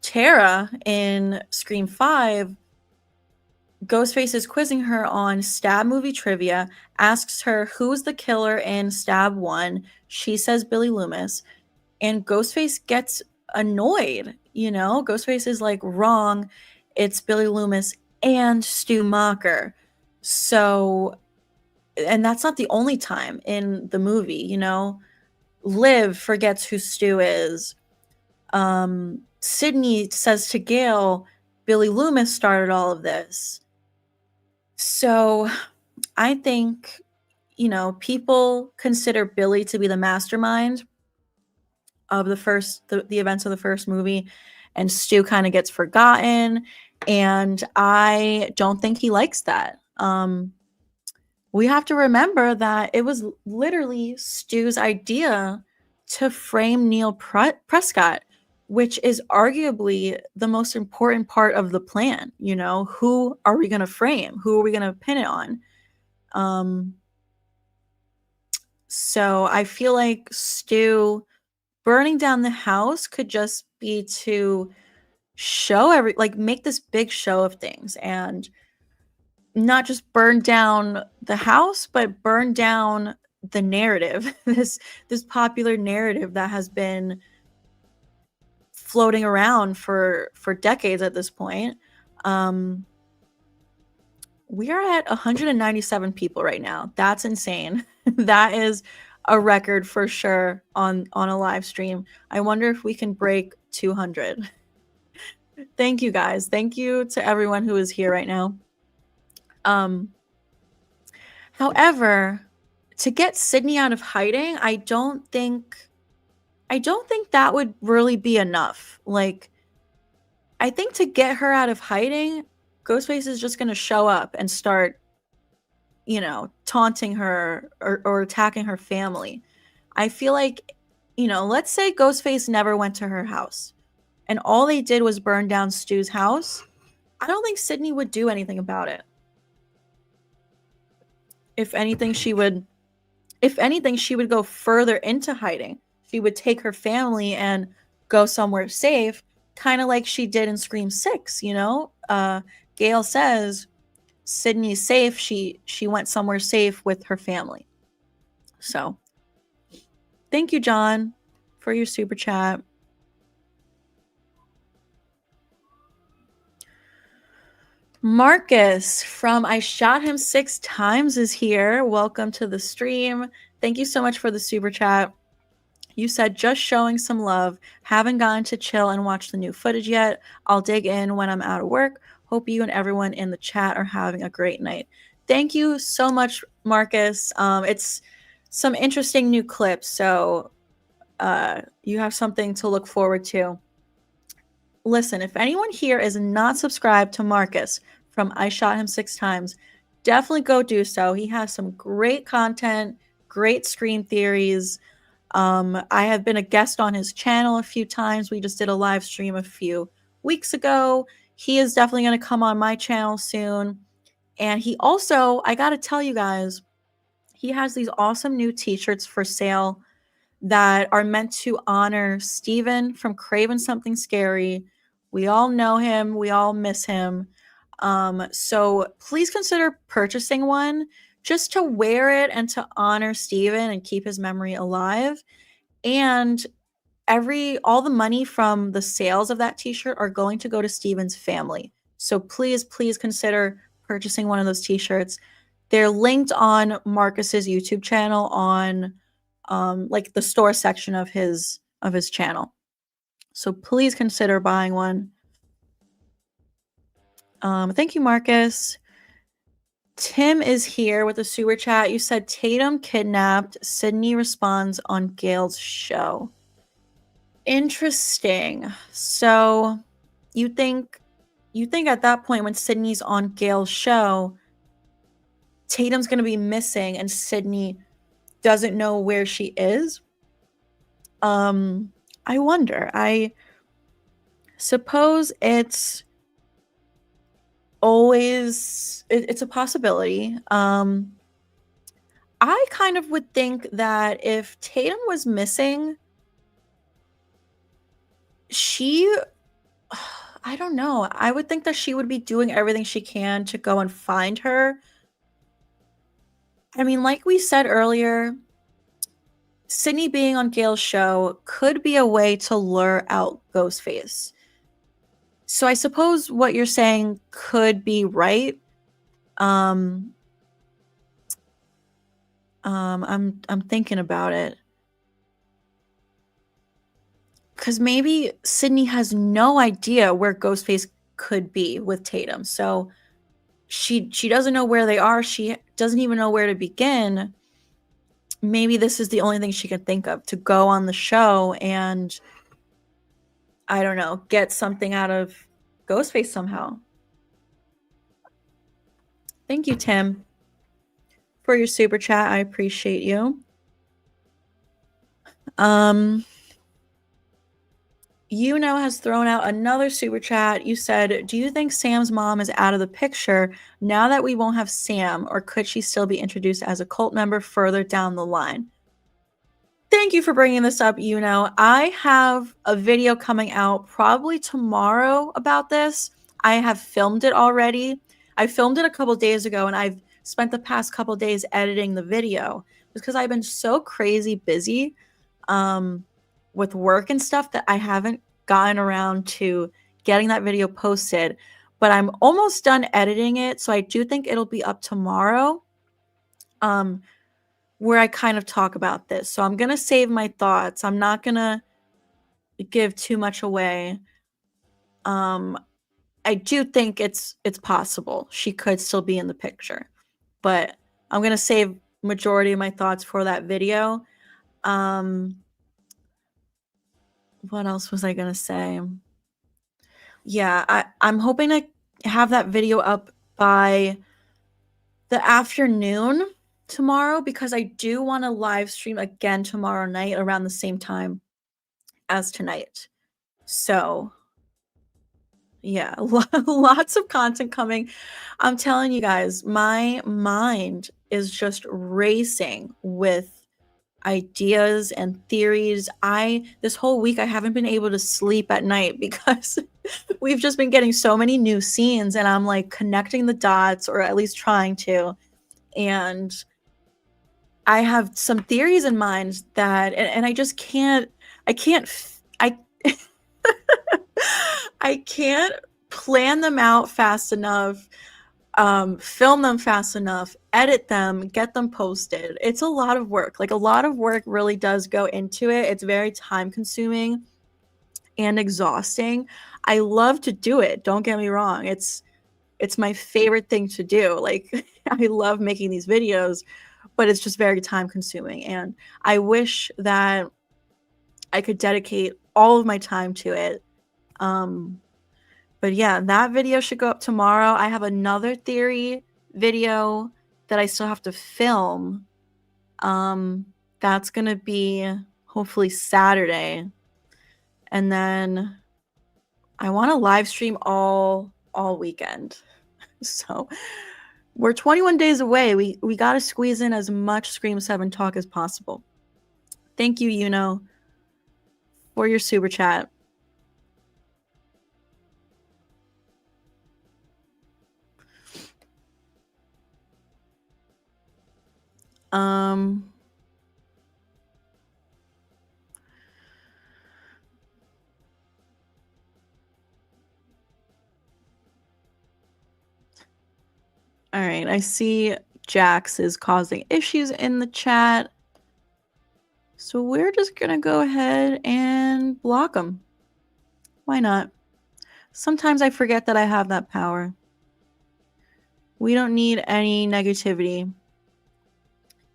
Tara in Scream 5, Ghostface is quizzing her on Stab movie trivia, asks her who's the killer in Stab 1. She says Billy Loomis, and Ghostface gets annoyed, you know? Ghostface is like, wrong, it's Billy Loomis and Stu Macher. So, and that's not the only time in the movie, you know? Liv forgets who Stu is. Sydney says to Gail, Billy Loomis started all of this. So I think, you know, people consider Billy to be the mastermind of the events of the first movie, and Stu kind of gets forgotten, and I don't think he likes that. We have to remember that it was literally Stu's idea to frame Neil Prescott, which is arguably the most important part of the plan. You know, who are we going to frame? Who are we going to pin it on? So I feel like Stu burning down the house could just be to show make this big show of things, and not just burn down the house, but burn down the narrative, this popular narrative that has been floating around for decades at this point. We are at 197 people right now. That's insane. That is a record for sure on a live stream. I wonder if we can break 200. Thank you guys. Thank you to everyone who is here right now. However, to get Sydney out of hiding, I don't think that would really be enough. Like, I think to get her out of hiding, Ghostface is just going to show up and start, you know, taunting her or attacking her family. I feel like, you know, let's say Ghostface never went to her house and all they did was burn down Stu's house. I don't think Sydney would do anything about it. If anything, she would go further into hiding. She would take her family and go somewhere safe, kind of like she did in Scream 6, you know? Gail says Sydney's safe. She went somewhere safe with her family. So, thank you, John, for your super chat. Marcus from I Shot Him 6 Times is here. Welcome to the stream. Thank you so much for the super chat. You said, just showing some love. Haven't gotten to chill and watch the new footage yet. I'll dig in when I'm out of work. Hope you and everyone in the chat are having a great night. Thank you so much, Marcus. It's some interesting new clips, so you have something to look forward to. Listen, if anyone here is not subscribed to Marcus from I Shot Him 6 Times, definitely go do so. He has some great content, great Scream theories. I have been a guest on his channel a few times. We just did a live stream a few weeks ago. He is definitely going to come on my channel soon. And he also, I got to tell you guys, he has these awesome new t-shirts for sale that are meant to honor Steven from Craven Something Scary. We all know him. We all miss him. So please consider purchasing one just to wear it and to honor Steven and keep his memory alive. And all the money from the sales of that t-shirt are going to go to Steven's family. So please consider purchasing one of those t-shirts. They're linked on Marcus's YouTube channel on like the store section of his channel. So please consider buying one. Thank you, Marcus. Tim is here with a super chat. You said Tatum kidnapped. Sydney responds on Gail's show. Interesting. So you think at that point when Sydney's on Gail's show, Tatum's going to be missing and Sydney doesn't know where she is? I wonder. I suppose it's a possibility. I kind of would think that if Tatum was missing, I don't know. I would think that she would be doing everything she can to go and find her. I mean, like we said earlier, Sydney being on Gail's show could be a way to lure out Ghostface. So I suppose what you're saying could be right. I'm thinking about it. Because maybe Sydney has no idea where Ghostface could be with Tatum. So she doesn't know where they are. She doesn't even know where to begin. Maybe this is the only thing she can think of, to go on the show and, I don't know, get something out of Ghostface somehow. Thank you, Tim, for your super chat. I appreciate you. Yuno has thrown out another super chat. You said, do you think Sam's mom is out of the picture now that we won't have Sam, or could she still be introduced as a cult member further down the line? Thank you for bringing this up, Yuno. I have a video coming out probably tomorrow about this. I have filmed it already. I filmed it a couple days ago, and I've spent the past couple days editing the video because I've been so crazy busy with work and stuff that I haven't gotten around to getting that video posted. But I'm almost done editing it, so I do think it'll be up tomorrow. Where I kind of talk about this. So I'm going to save my thoughts. I'm not going to give too much away. I do think it's possible she could still be in the picture, but I'm going to save majority of my thoughts for that video. What else was I going to say? Yeah, I'm hoping to have that video up by the afternoon tomorrow, because I do want to live stream again tomorrow night around the same time as tonight. So yeah, lots of content coming. I'm telling you guys, my mind is just racing with ideas and theories. This whole week I haven't been able to sleep at night because we've just been getting so many new scenes, and I'm like connecting the dots, or at least trying to. And I have some theories in mind that, and I just can't, I can't plan them out fast enough, film them fast enough, edit them, get them posted. It's a lot of work. Like, a lot of work really does go into it. It's very time consuming and exhausting. I love to do it. Don't get me wrong. It's my favorite thing to do. Like, I love making these videos, but it's just very time consuming. And I wish that I could dedicate all of my time to it. But yeah, that video should go up tomorrow. I have another theory video that I still have to film. That's gonna be hopefully Saturday. And then I want to live stream all weekend. So we're 21 days away. We got to squeeze in as much Scream 7 talk as possible. Thank you, Yuno, for your super chat. All right, I see Jax is causing issues in the chat. So we're just going to go ahead and block him. Why not? Sometimes I forget that I have that power. We don't need any negativity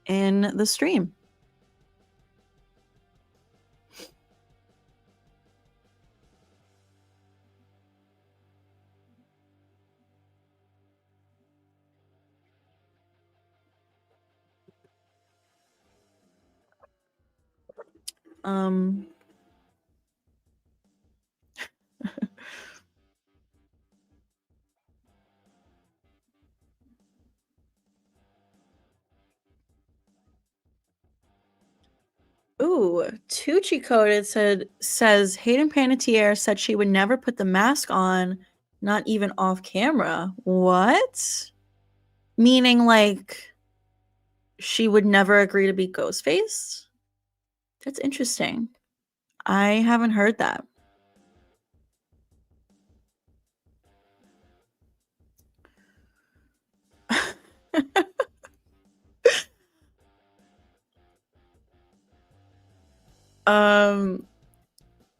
in the stream. Ooh, Ooh, Tucci Coded says Hayden Panettiere said she would never put the mask on, not even off camera. What? Meaning like she would never agree to be Ghostface? That's interesting. I haven't heard that.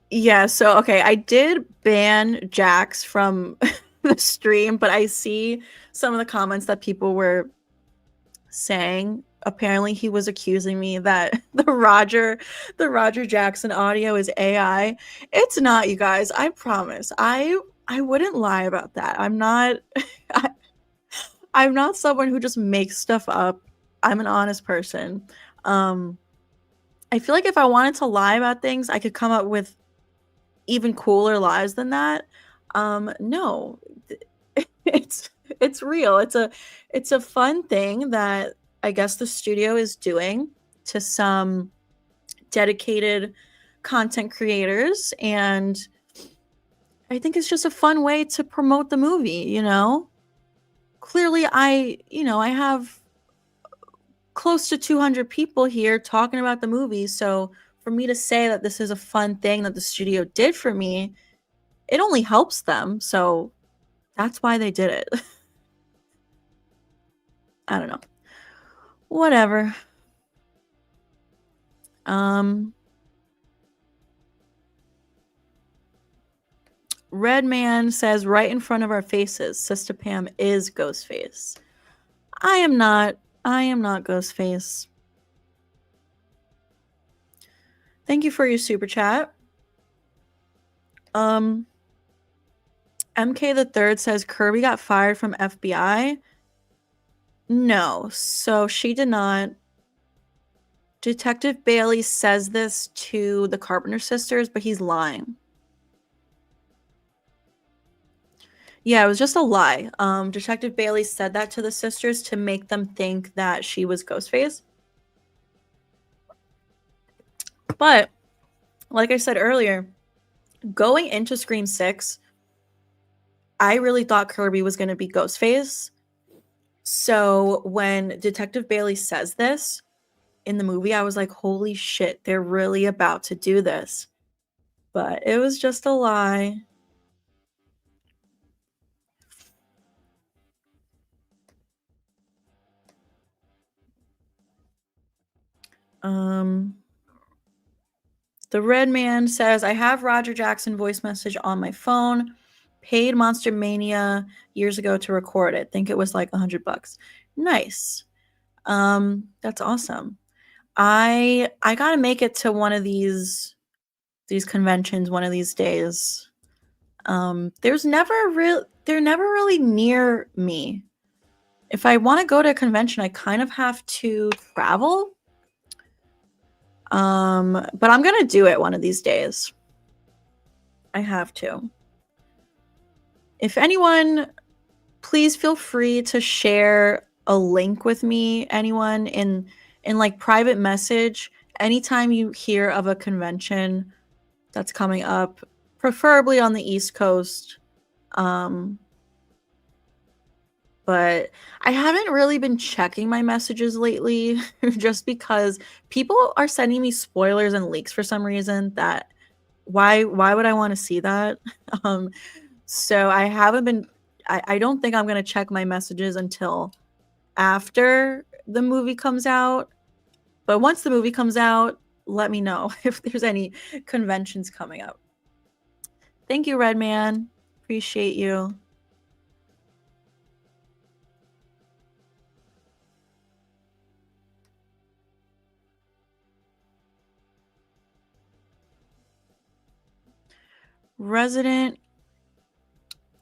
Yeah, so okay, I did ban Jax from the stream, but I see some of the comments that people were saying. Apparently he was accusing me that the Roger Jackson audio is AI. It's not, you guys. I promise. I wouldn't lie about that. I'm not I'm not someone who just makes stuff up. I'm an honest person. I feel like if I wanted to lie about things, I could come up with even cooler lies than that. No. It's real. It's a fun thing that I guess the studio is doing to some dedicated content creators, and I think it's just a fun way to promote the movie, you know? Clearly I have close to 200 people here talking about the movie, so for me to say that this is a fun thing that the studio did for me, it only helps them. So that's why they did it. I don't know. Whatever. Redman says right in front of our faces, Sistapam is Ghostface. I am not Ghostface. Thank you for your super chat. MK the Third says Kirby got fired from FBI. No, so she did not. Detective Bailey says this to the Carpenter sisters, but he's lying. Yeah, it was just a lie. Detective Bailey said that to the sisters to make them think that she was Ghostface. But, like I said earlier, going into Scream 6, I really thought Kirby was going to be Ghostface. So when Detective Bailey says this in the movie, I was like, holy shit, they're really about to do this. But it was just a lie. The Red Man says, I have Roger Jackson voice message on my phone. Paid Monster Mania years ago to record it. Think it was like $100. Nice. That's awesome. I gotta make it to one of these conventions one of these days. They're never really near me. If I want to go to a convention, I kind of have to travel. But I'm gonna do it one of these days. I have to. If anyone, please feel free to share a link with me, anyone in like private message, anytime you hear of a convention that's coming up, preferably on the East Coast. But I haven't really been checking my messages lately just because people are sending me spoilers and leaks for some reason that why would I want to see that? So I haven't been I don't think I'm going to check my messages until after the movie comes out. But once the movie comes out, let me know if there's any conventions coming up. Thank you, Redman. Appreciate you. Resident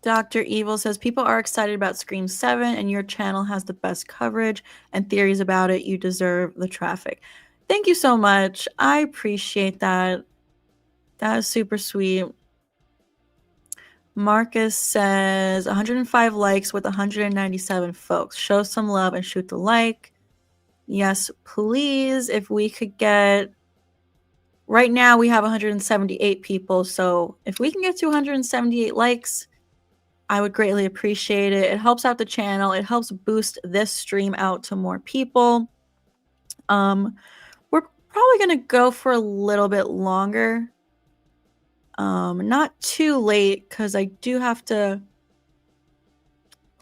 Dr. Evil says, people are excited about Scream 7 and your channel has the best coverage and theories about it. You deserve the traffic. Thank you so much. I appreciate that. That is super sweet. Marcus says, 105 likes with 197 folks. Show some love and shoot the like. Yes, please. If we could get right now we have 178 people. So if we can get to 178 likes, I would greatly appreciate it. It helps out the channel. It helps boost this stream out to more people. We're probably going to go for a little bit longer. Not too late because I do have to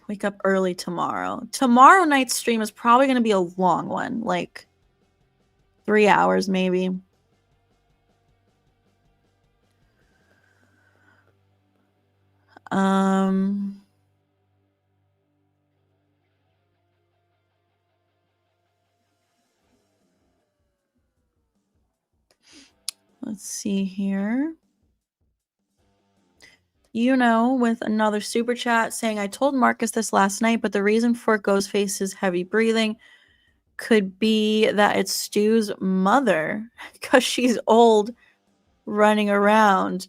wake up early tomorrow. Tomorrow night's stream is probably going to be a long one, like 3 hours maybe. Let's see here. With another super chat saying, I told Marcus this last night, but the reason for Ghostface's heavy breathing could be that it's Stu's mother because she's old running around.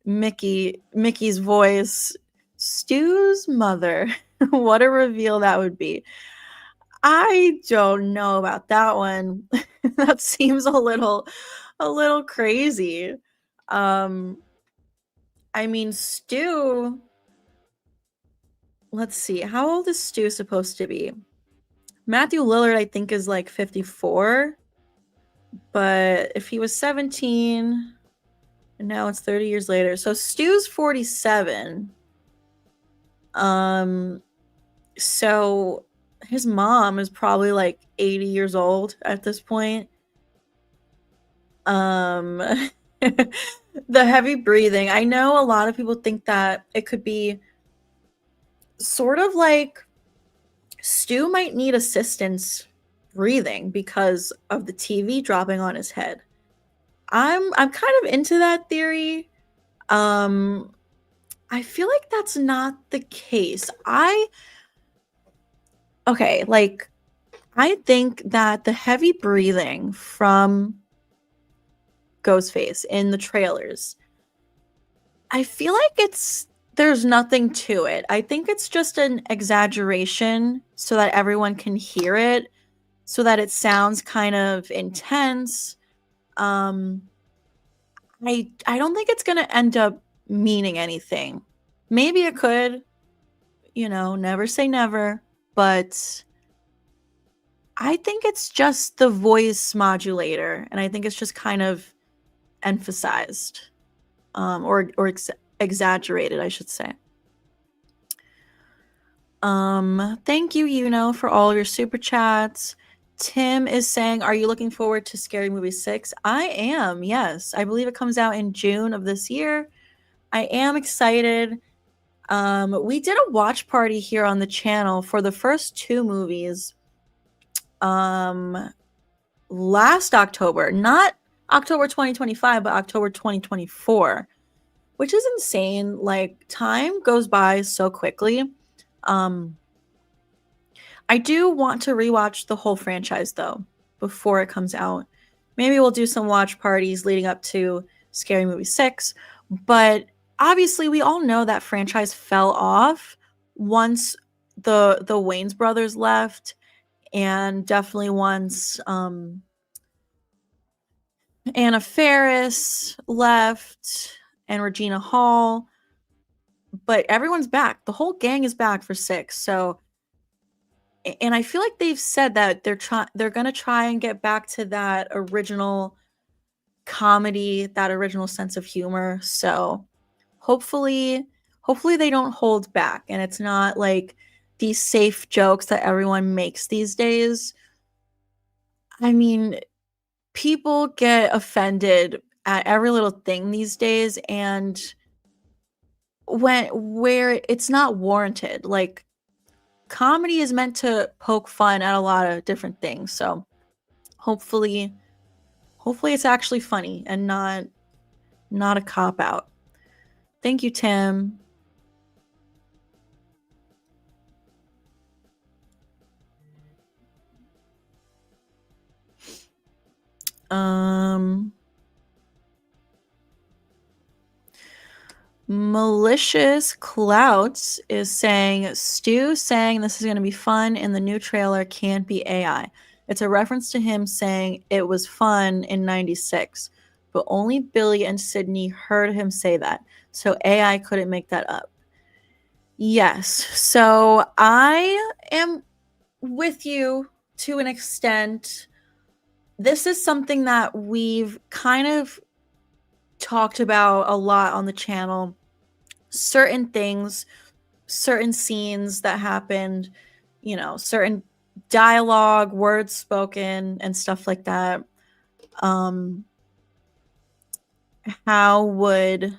Mickey's voice. Stu's mother. What a reveal that would be. I don't know about that one. That seems a little crazy. I mean, Stu, let's see. How old is Stu supposed to be? Matthew Lillard, I think, is like 54. But if he was 17, and now it's 30 years later. So Stu's 47. So his mom is probably like 80 years old at this point. The heavy breathing. I know a lot of people think that it could be sort of like Stu might need assistance breathing because of the TV dropping on his head. I'm kind of into that theory. I feel like that's not the case. I think that the heavy breathing from Ghostface in the trailers, I feel like there's nothing to it. I think it's just an exaggeration so that everyone can hear it, so that it sounds kind of intense. I don't think it's going to end up meaning anything. Maybe it could, never say never, but I think it's just the voice modulator, and I think it's just kind of emphasized, or exaggerated, I should say. Thank you, for all your super chats. Tim is saying, are you looking forward to Scary Movie 6? I am, yes. I believe it comes out in June of this year. I am excited. We did a watch party here on the channel for the first 2 movies last October. Not October 2025, but October 2024, which is insane. Like, time goes by so quickly. I do want to rewatch the whole franchise, though, before it comes out. Maybe we'll do some watch parties leading up to Scary Movie 6. But obviously, we all know that franchise fell off once the Wayans brothers left, and definitely once Anna Faris left and Regina Hall. But everyone's back. The whole gang is back for 6. So, and I feel like they've said that they're going to try and get back to that original comedy, that original sense of humor. So hopefully they don't hold back, and it's not like these safe jokes that everyone makes these days. I mean, people get offended at every little thing these days, and where it's not warranted. Like, comedy is meant to poke fun at a lot of different things. So hopefully it's actually funny and not a cop out. Thank you, Tim. Malicious Clouds is saying, Stu saying this is going to be fun in the new trailer can't be AI. It's a reference to him saying it was fun in 96. but only Billy and Sydney heard him say that. So AI couldn't make that up. Yes. So I am with you to an extent. This is something that we've kind of talked about a lot on the channel. Certain things, certain scenes that happened, you know, certain dialogue, words spoken, and stuff like that. How would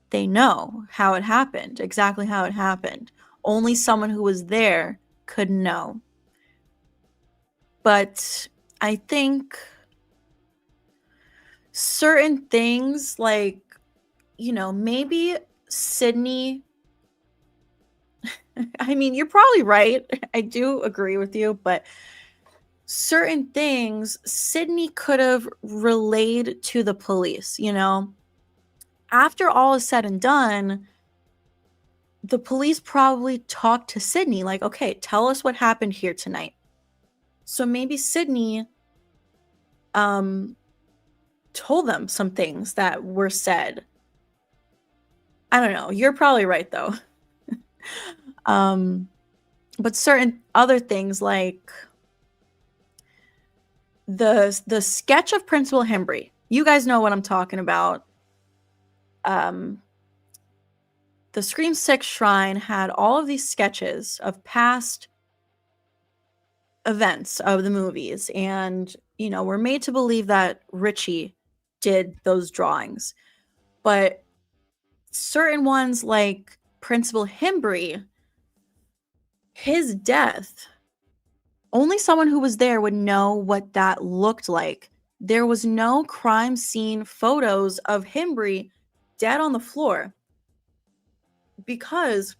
they know how it happened, exactly how it happened? Only someone who was there could know. But I think certain things, like, you know, maybe Sydney. I mean, you're probably right. I do agree with you, but certain things Sydney could have relayed to the police, you know? After all is said and done, the police probably talked to Sydney, like, okay, tell us what happened here tonight. So maybe Sydney told them some things that were said. I don't know. You're probably right, though. But certain other things, like the sketch of Principal Hembry. You guys know what I'm talking about. The Scream 6 Shrine had all of these sketches of past events of the movies, and, you know, we're made to believe that Richie did those drawings. But certain ones, like Principal Hembry, his death, only someone who was there would know what that looked like. There was no crime scene photos of Hembry dead on the floor because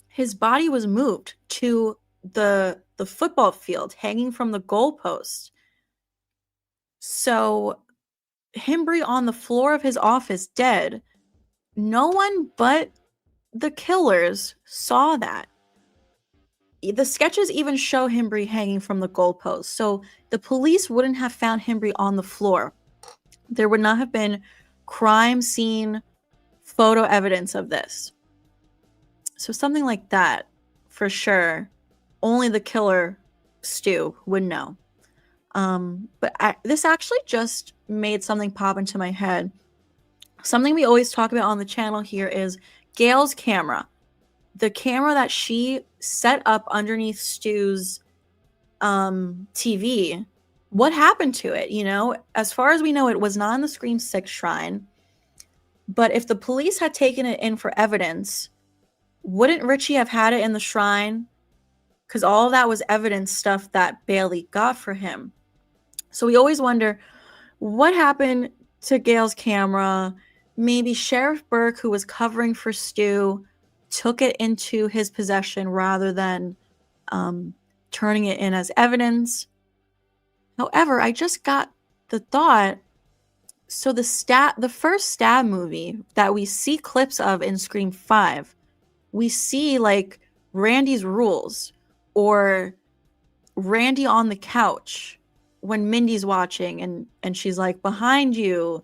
his body was moved to the football field hanging from the goalpost. So Hembry on the floor of his office dead, no one but the killers saw that. The sketches even show Hembry hanging from the goalpost. So the police wouldn't have found Hembry on the floor. There would not have been crime scene photo evidence of this. So something like that, for sure, only the killer, Stu, would know. But this actually just made something pop into my head. Something we always talk about on the channel here is Gail's camera. The camera that she set up underneath Stu's TV. What happened to it? You know, as far as we know, it was not in the Scream 6 Shrine. But if the police had taken it in for evidence, wouldn't Richie have had it in the shrine? Because all of that was evidence stuff that Bailey got for him. So we always wonder, what happened to Gail's camera? Maybe Sheriff Burke, who was covering for Stu, took it into his possession rather than turning it in as evidence. However, I just got the thought, so the first Stab movie that we see clips of in Scream 5, we see like Randy's rules or Randy on the couch when Mindy's watching and she's like, behind you.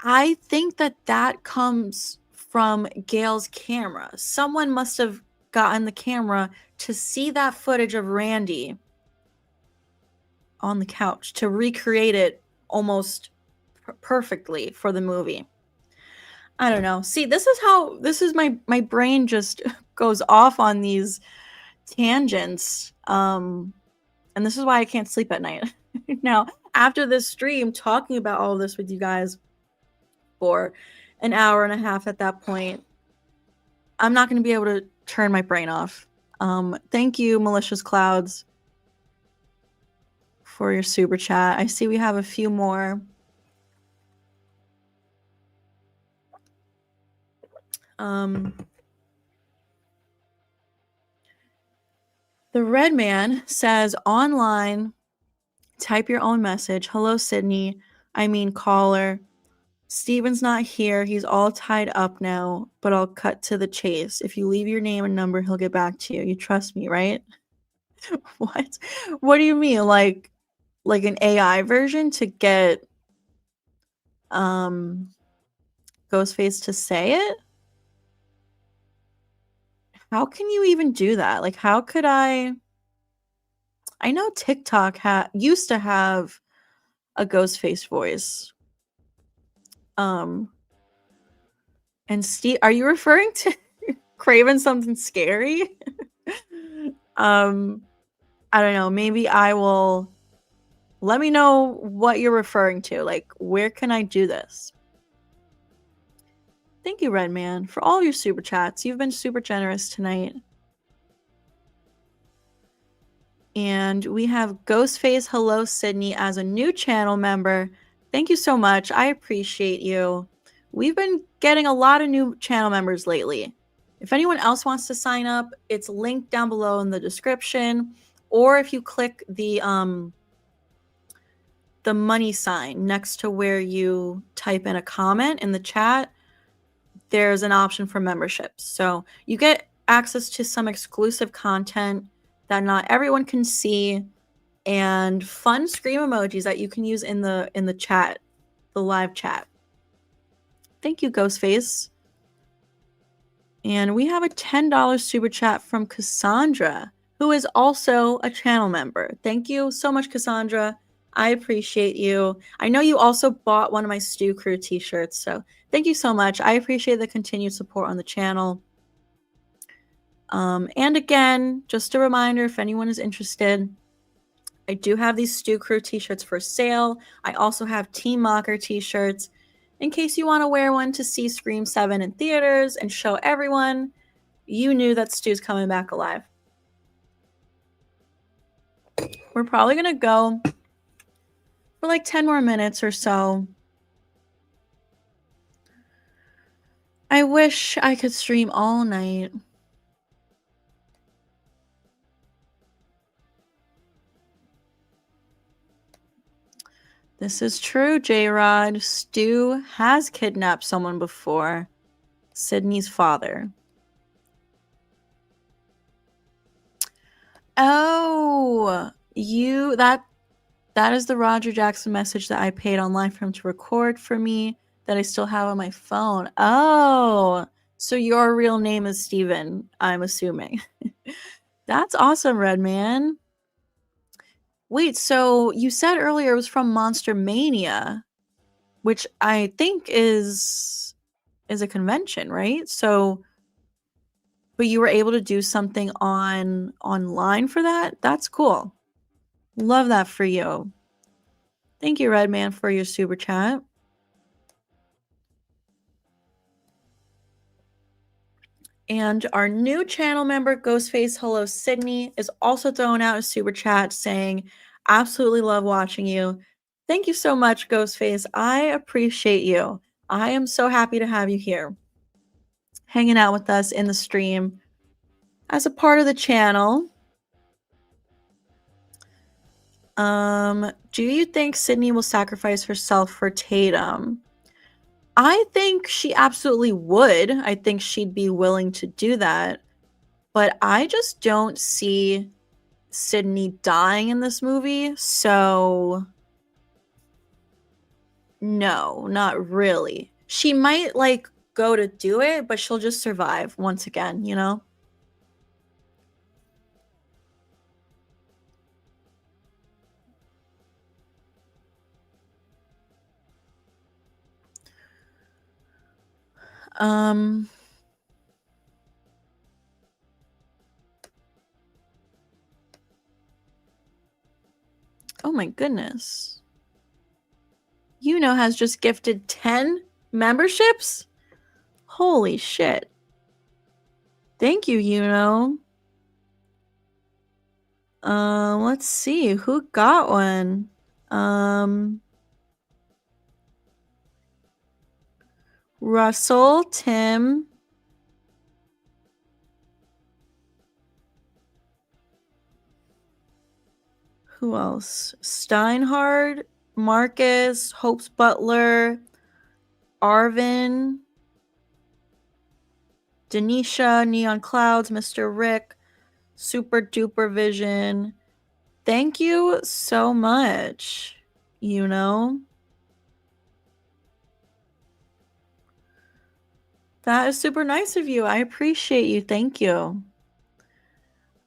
I think that comes from Gail's camera. Someone must have gotten the camera to see that footage of Randy on the couch to recreate it almost perfectly for the movie. I don't know. See, this is my brain just goes off on these tangents. And this is why I can't sleep at night. Now, after this stream, talking about all this with you guys for an hour and a half at that point, I'm not going to be able to turn my brain off. Thank you, Malicious Clouds, for your super chat. I see we have a few more. The Red Man says, online, type your own message. Hello, Sydney. I mean, caller. Steven's not here. He's all tied up now, but I'll cut to the chase. If you leave your name and number, he'll get back to you. You trust me, right? What? What do you mean? Like, like an AI version to get Ghostface to say it? How can you even do that? Like, how could I know TikTok used to have a Ghostface voice. And Steve, are you referring to Craven something scary? I don't know. Maybe I will. Let me know what you're referring to. Like, where can I do this? Thank you, Redman, for all your super chats. You've been super generous tonight. And we have Ghostface Hello Sydney as a new channel member. Thank you so much. I appreciate you. We've been getting a lot of new channel members lately. If anyone else wants to sign up, it's linked down below in the description. Or if you click the money sign next to where you type in a comment in the chat, there's an option for memberships. So you get access to some exclusive content that not everyone can see, and fun scream emojis that you can use in the chat, the live chat. Thank you, Ghostface. And we have a $10 super chat from Cassandra, who is also a channel member. Thank you so much, Cassandra. I appreciate you. I know you also bought one of my Stew Crew t-shirts, so thank you so much. I appreciate the continued support on the channel. And again, just a reminder, if anyone is interested, I do have these Stew Crew t-shirts for sale. I also have Team Mocker t-shirts in case you want to wear one to see Scream 7 in theaters and show everyone you knew that Stu's coming back alive. We're probably going to go for like 10 more minutes or so. I wish I could stream all night. This is true, J-Rod. Stu has kidnapped someone before. Sydney's father. Oh, that is the Roger Jackson message that I paid online for him to record for me that I still have on my phone. Oh, so your real name is Steven, I'm assuming. That's awesome, Redman. Wait, so you said earlier it was from Monster Mania, which I think is a convention, right? So, but you were able to do something online for that? That's cool. Love that for you. Thank you, Redman, for your super chat. And our new channel member, Ghostface Hello Sydney, is also throwing out a super chat saying, absolutely love watching you. Thank you so much, Ghostface. I appreciate you. I am so happy to have you here, hanging out with us in the stream as a part of the channel. Do you think Sydney will sacrifice herself for Tatum? I think she absolutely would. I think she'd be willing to do that. But I just don't see Sydney dying in this movie, so no, not really. She might like go to do it, but she'll just survive once again, you know? Oh my goodness. Yuno has just gifted 10 memberships? Holy shit. Thank you, Yuno. Let's see. Who got one? Russell, Tim. Who else? Steinhardt, Marcus, Hope's Butler, Arvin, Denisha, Neon Clouds, Mr. Rick, Super Duper Vision, Thank you so much. You know? That is super nice of you. I appreciate you. Thank you.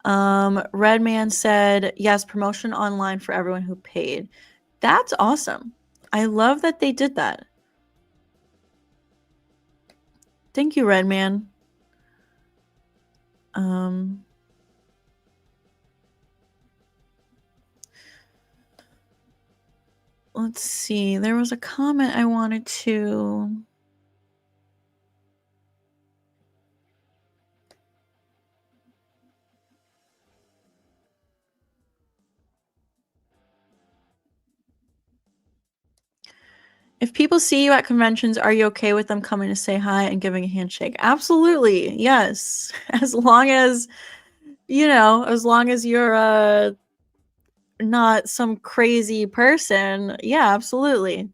Redman said, yes, promotion online for everyone who paid. That's awesome. I love that they did that. Thank you, Redman. Let's see. There was a comment I wanted to... If people see you at conventions, are you okay with them coming to say hi and giving a handshake? Absolutely. Yes. As long as, you know, as long as you're not some crazy person. Yeah, absolutely.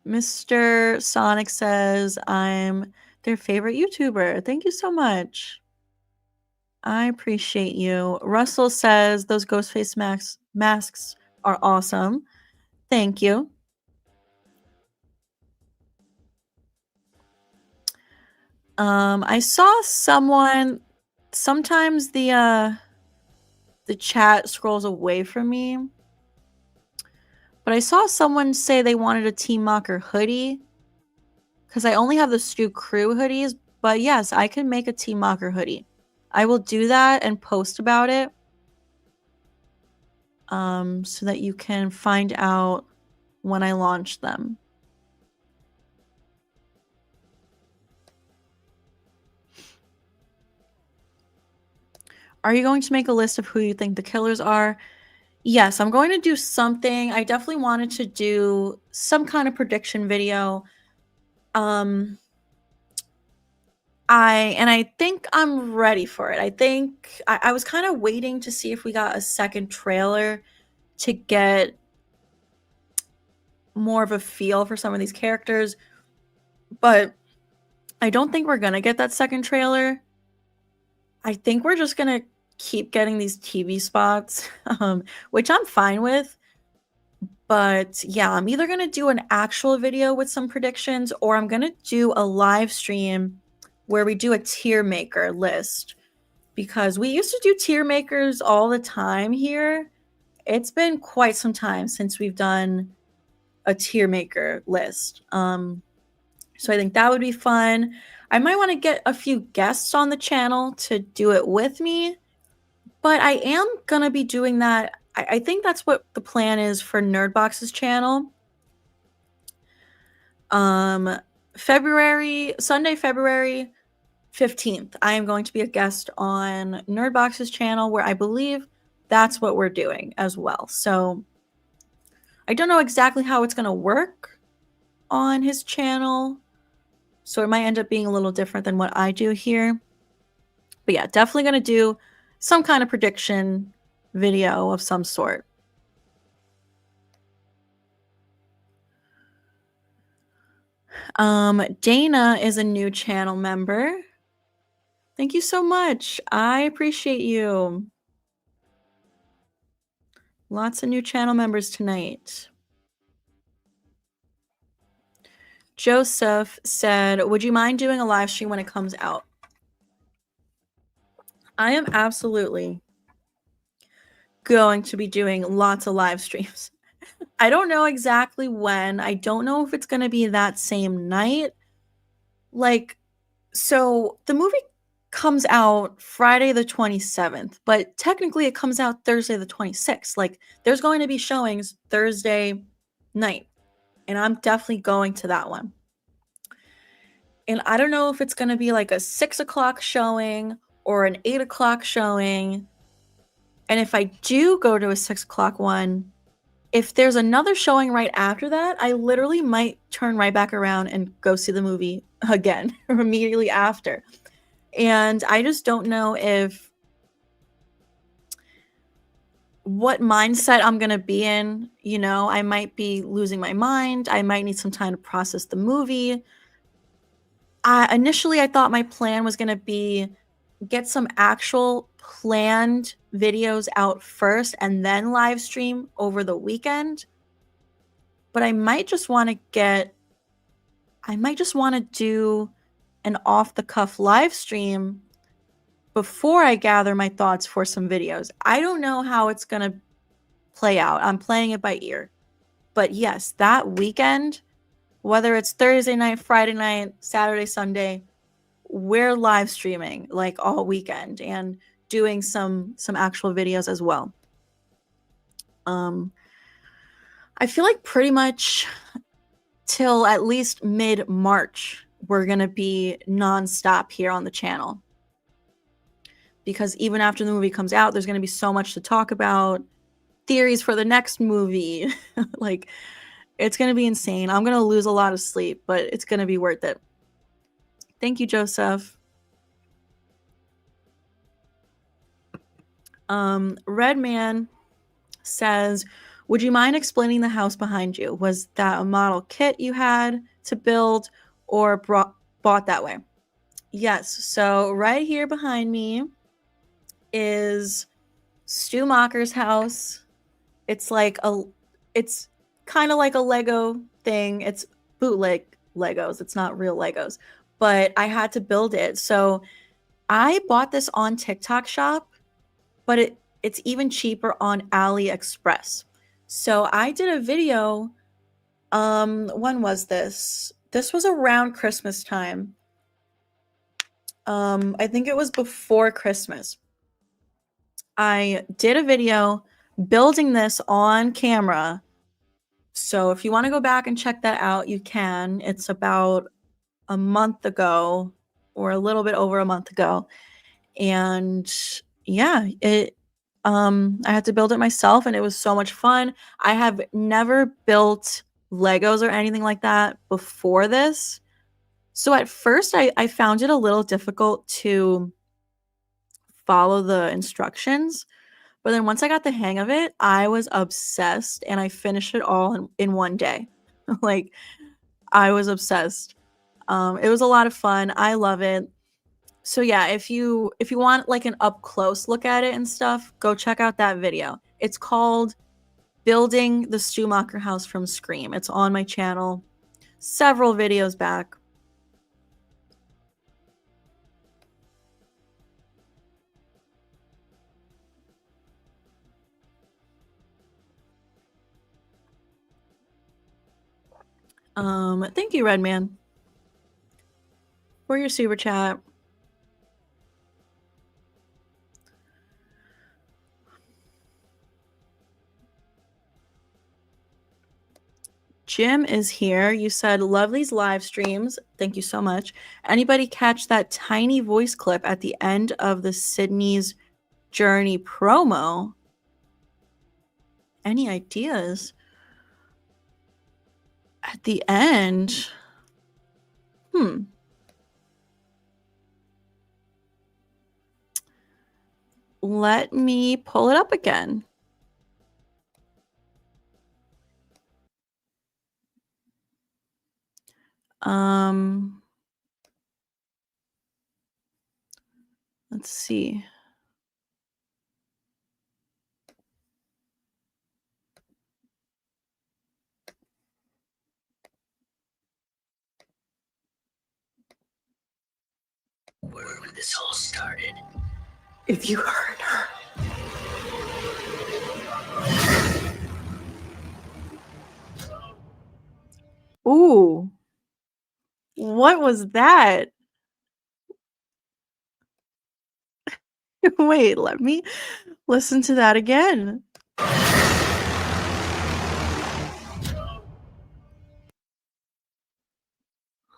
Mr. Sonic says, I'm their favorite YouTuber. Thank you so much. I appreciate you. Russell says, those Ghostface masks are awesome. Thank you. I saw someone, sometimes the chat scrolls away from me, but I saw someone say they wanted a Team Mocker hoodie because I only have the Stu Crew hoodies, but yes, I can make a Team Mocker hoodie. I will do that and post about it so that you can find out when I launch them. Are you going to make a list of who you think the killers are? Yes, I'm going to do something. I definitely wanted to do some kind of prediction video. I think I'm ready for it. I think I was kind of waiting to see if we got a second trailer to get more of a feel for some of these characters, but I don't think we're gonna get that second trailer. I think we're just gonna keep getting these TV spots, which I'm fine with. But yeah, I'm either gonna do an actual video with some predictions, or I'm gonna do a live stream where we do a tier maker list, because we used to do tier makers all the time here. It's been quite some time since we've done a tier maker list. So I think that would be fun. I might want to get a few guests on the channel to do it with me, but I am gonna be doing that. I think that's what the plan is for Nerdbox's channel. Sunday, February 15th, I am going to be a guest on Nerdbox's channel, where I believe that's what we're doing as well. So I don't know exactly how it's going to work on his channel, so it might end up being a little different than what I do here. But yeah, definitely going to do some kind of prediction video of some sort. Dana is a new channel member. Thank you so much. I appreciate you. Lots of new channel members tonight. Joseph said, would you mind doing a live stream when it comes out? I am absolutely going to be doing lots of live streams. I don't know exactly when. I don't know if it's going to be that same night. Like, so the movie comes out Friday the 27th, but technically it comes out Thursday the 26th. Like, there's going to be showings Thursday night, and I'm definitely going to that one. And I don't know if it's going to be like a 6 o'clock showing or an 8 o'clock showing. And if I do go to a 6 o'clock one, if there's another showing right after that, I literally might turn right back around and go see the movie again immediately after. And I just don't know what mindset I'm going to be in. You know, I might be losing my mind. I might need some time to process the movie. Initially, I thought my plan was going to be get some actual planned videos out first and then live stream over the weekend. But I might just want to do an off the cuff live stream before I gather my thoughts for some videos. I don't know how it's going to play out. I'm playing it by ear. But yes, that weekend, whether it's Thursday night, Friday night, Saturday, Sunday, we're live streaming like all weekend and doing some actual videos as well. I feel like pretty much till at least mid-March, we're going to be nonstop here on the channel. Because even after the movie comes out, there's going to be so much to talk about. Theories for the next movie. Like, it's going to be insane. I'm going to lose a lot of sleep, but it's going to be worth it. Thank you, Joseph. Redman says, would you mind explaining the house behind you? Was that a model kit you had to build or bought that way? Yes. So right here behind me is Stu Macher's house. It's kind of like a Lego thing. It's bootleg Legos. It's not real Legos, but I had to build it. So I bought this on TikTok Shop, but it's even cheaper on AliExpress. So I did a video. When was this? This was around Christmas time. I think it was before Christmas. I did a video building this on camera. So if you want to go back and check that out, you can. It's about a month ago or a little bit over a month ago. And yeah, I had to build it myself and it was so much fun. I have never built Legos or anything like that before this. So at first I found it a little difficult to follow the instructions. But then once I got the hang of it, I was obsessed and I finished it all in one day. Like, I was obsessed. It was a lot of fun. I love it. So yeah, if you want like an up close look at it and stuff, go check out that video. It's called Building the Stu Macher House from Scream. It's on my channel several videos back. Thank you, Redman, for your super chat. Jim is here. You said, love these live streams. Thank you so much. Anybody catch that tiny voice clip at the end of the Sydney's Journey promo? Any ideas? At the end? Let me pull it up again. Let's see. Where when this all started. If you heard her. Ooh. What was that? Wait, let me listen to that again.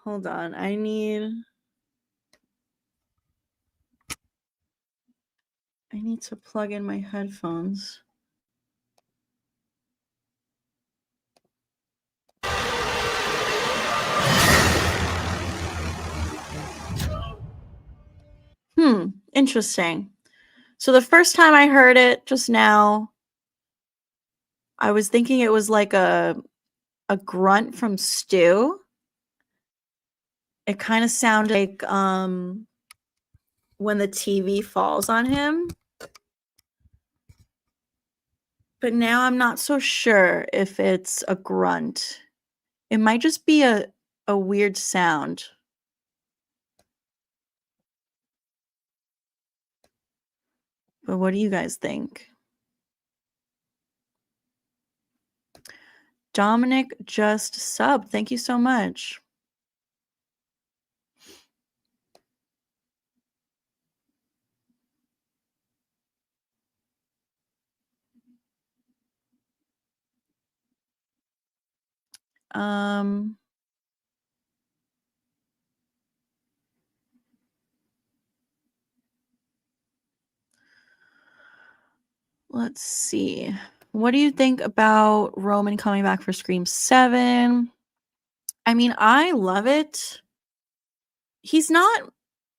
Hold on. I need to plug in my headphones. Interesting. So the first time I heard it just now, I was thinking it was like a grunt from Stu. It kind of sounded like when the TV falls on him. But now I'm not so sure if it's a grunt. It might just be a weird sound. But what do you guys think? Dominic just subbed. Thank you so much. Let's see. What do you think about Roman coming back for Scream 7? I mean, I love it. He's not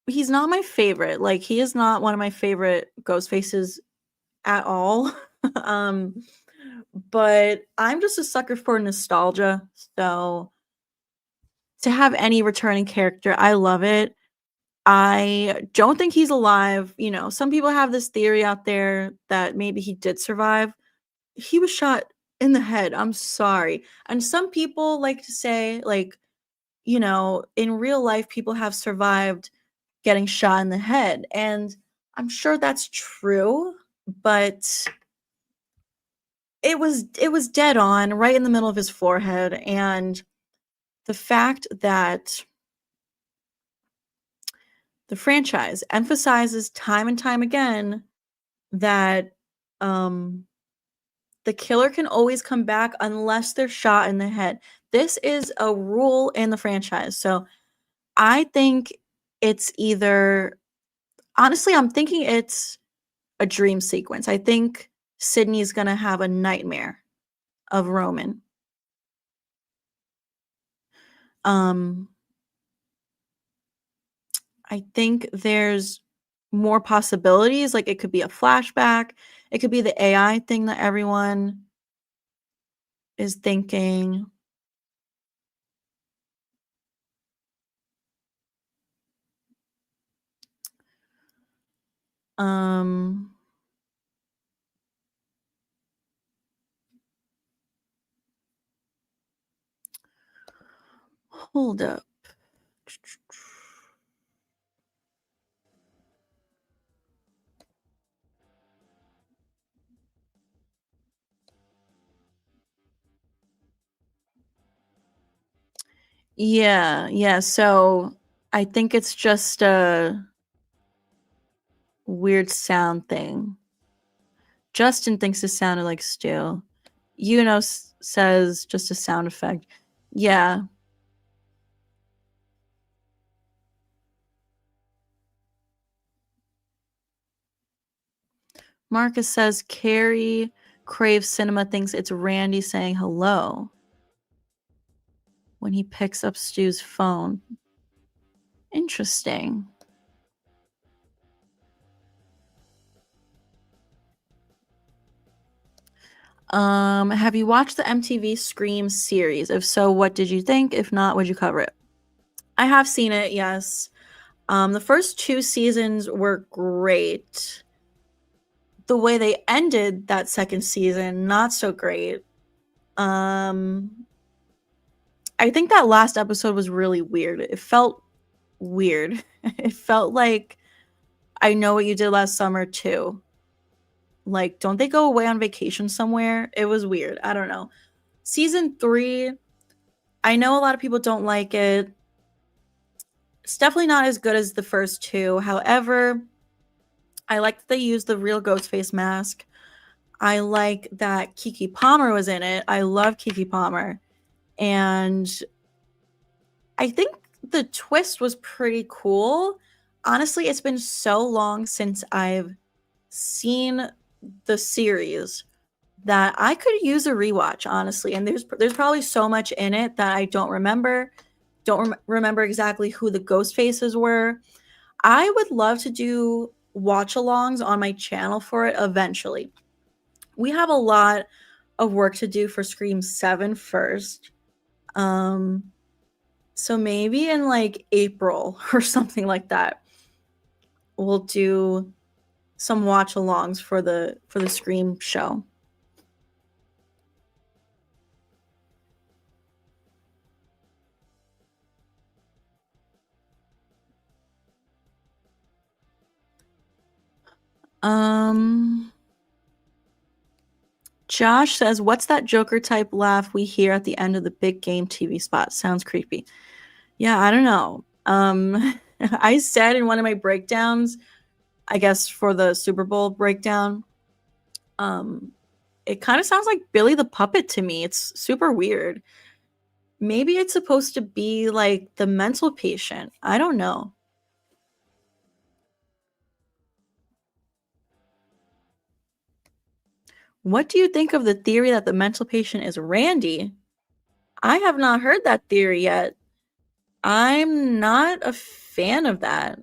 my favorite. Like, he is not one of my favorite ghost faces at all. But I'm just a sucker for nostalgia. So to have any returning character, I love it. I don't think he's alive. You know, some people have this theory out there that maybe he did survive. He was shot in the head. I'm sorry. And some people like to say, like, you know, in real life, people have survived getting shot in the head. And I'm sure that's true, but it was dead on, right in the middle of his forehead. And the fact that the franchise emphasizes time and time again that the killer can always come back unless they're shot in the head. This is a rule in the franchise. So I think it's either, honestly, I'm thinking it's a dream sequence. I think Sydney's going to have a nightmare of Roman. I think there's more possibilities. Like, it could be a flashback. It could be the AI thing that everyone is thinking. Hold up. Yeah. So I think it's just a weird sound thing. Justin thinks it sounded like Stu. Says just a sound effect. Yeah. Marcus says Carrie Crave Cinema thinks it's Randy saying hello when he picks up Stu's phone. Interesting. Have you watched the MTV Scream series? If so, what did you think? If not, would you cover it? I have seen it, yes. The first 2 seasons were great. The way they ended that second season, not so great. I think that last episode was really weird. It felt weird. It felt like I Know What You Did Last Summer too. Like, don't they go away on vacation somewhere? It was weird. I don't know. Season 3, I know a lot of people don't like it. It's definitely not as good as the first 2. However, I like that they used the real Ghostface mask. I like that Kiki Palmer was in it. I love Kiki Palmer. And I think the twist was pretty cool. Honestly, it's been so long since I've seen the series that I could use a rewatch, honestly. And there's probably so much in it that I don't remember. Don't remember exactly who the ghost faces were. I would love to do watch-alongs on my channel for it eventually. We have a lot of work to do for Scream 7 first. So maybe in like April or something like that. we'll do some watch-alongs for the Scream show. Josh says, what's that Joker type laugh we hear at the end of the big game TV spot? Sounds creepy. Yeah, I don't know. I said in one of my breakdowns, I guess for the Super Bowl breakdown, it kind of sounds like Billy the Puppet to me. It's super weird. Maybe it's supposed to be like the mental patient. I don't know. What do you think of the theory that the mental patient is Randy? I have not heard that theory yet. I'm not a fan of that.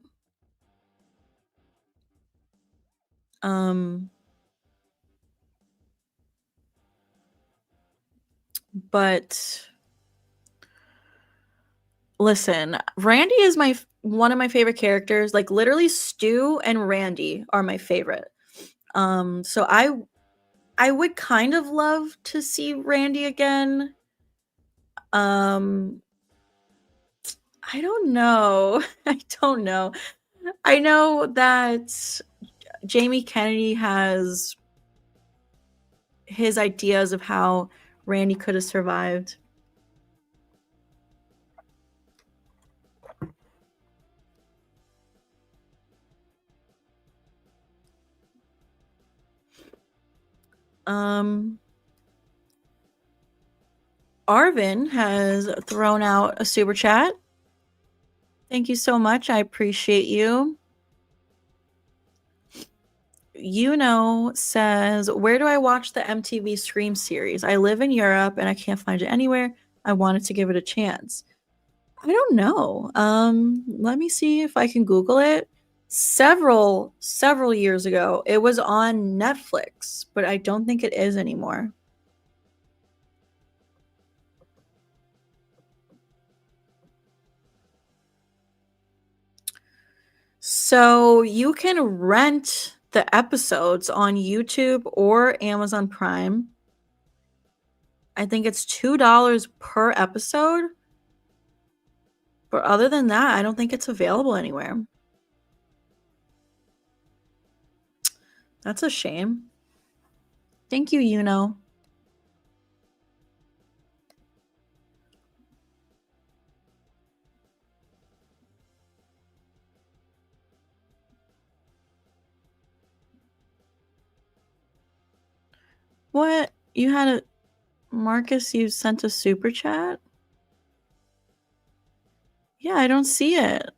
But listen, Randy is one of my favorite characters. Like literally Stu and Randy are my favorite. So I would kind of love to see Randy again. I don't know. I don't know. I know that Jamie Kennedy has his ideas of how Randy could have survived. Arvin has thrown out a super chat. Thank you so much. I appreciate you. Says, where do I watch the MTV Scream series? I live in Europe and I can't find it anywhere. I wanted to give it a chance. I don't know. Let me see if I can Google it. Several years ago, it was on Netflix, but I don't think it is anymore. So you can rent the episodes on YouTube or Amazon Prime. I think it's $2 per episode. But other than that, I don't think it's available anywhere. That's a shame. Thank you, Yuno. What? You had a... Marcus, you sent a super chat? Yeah, I don't see it.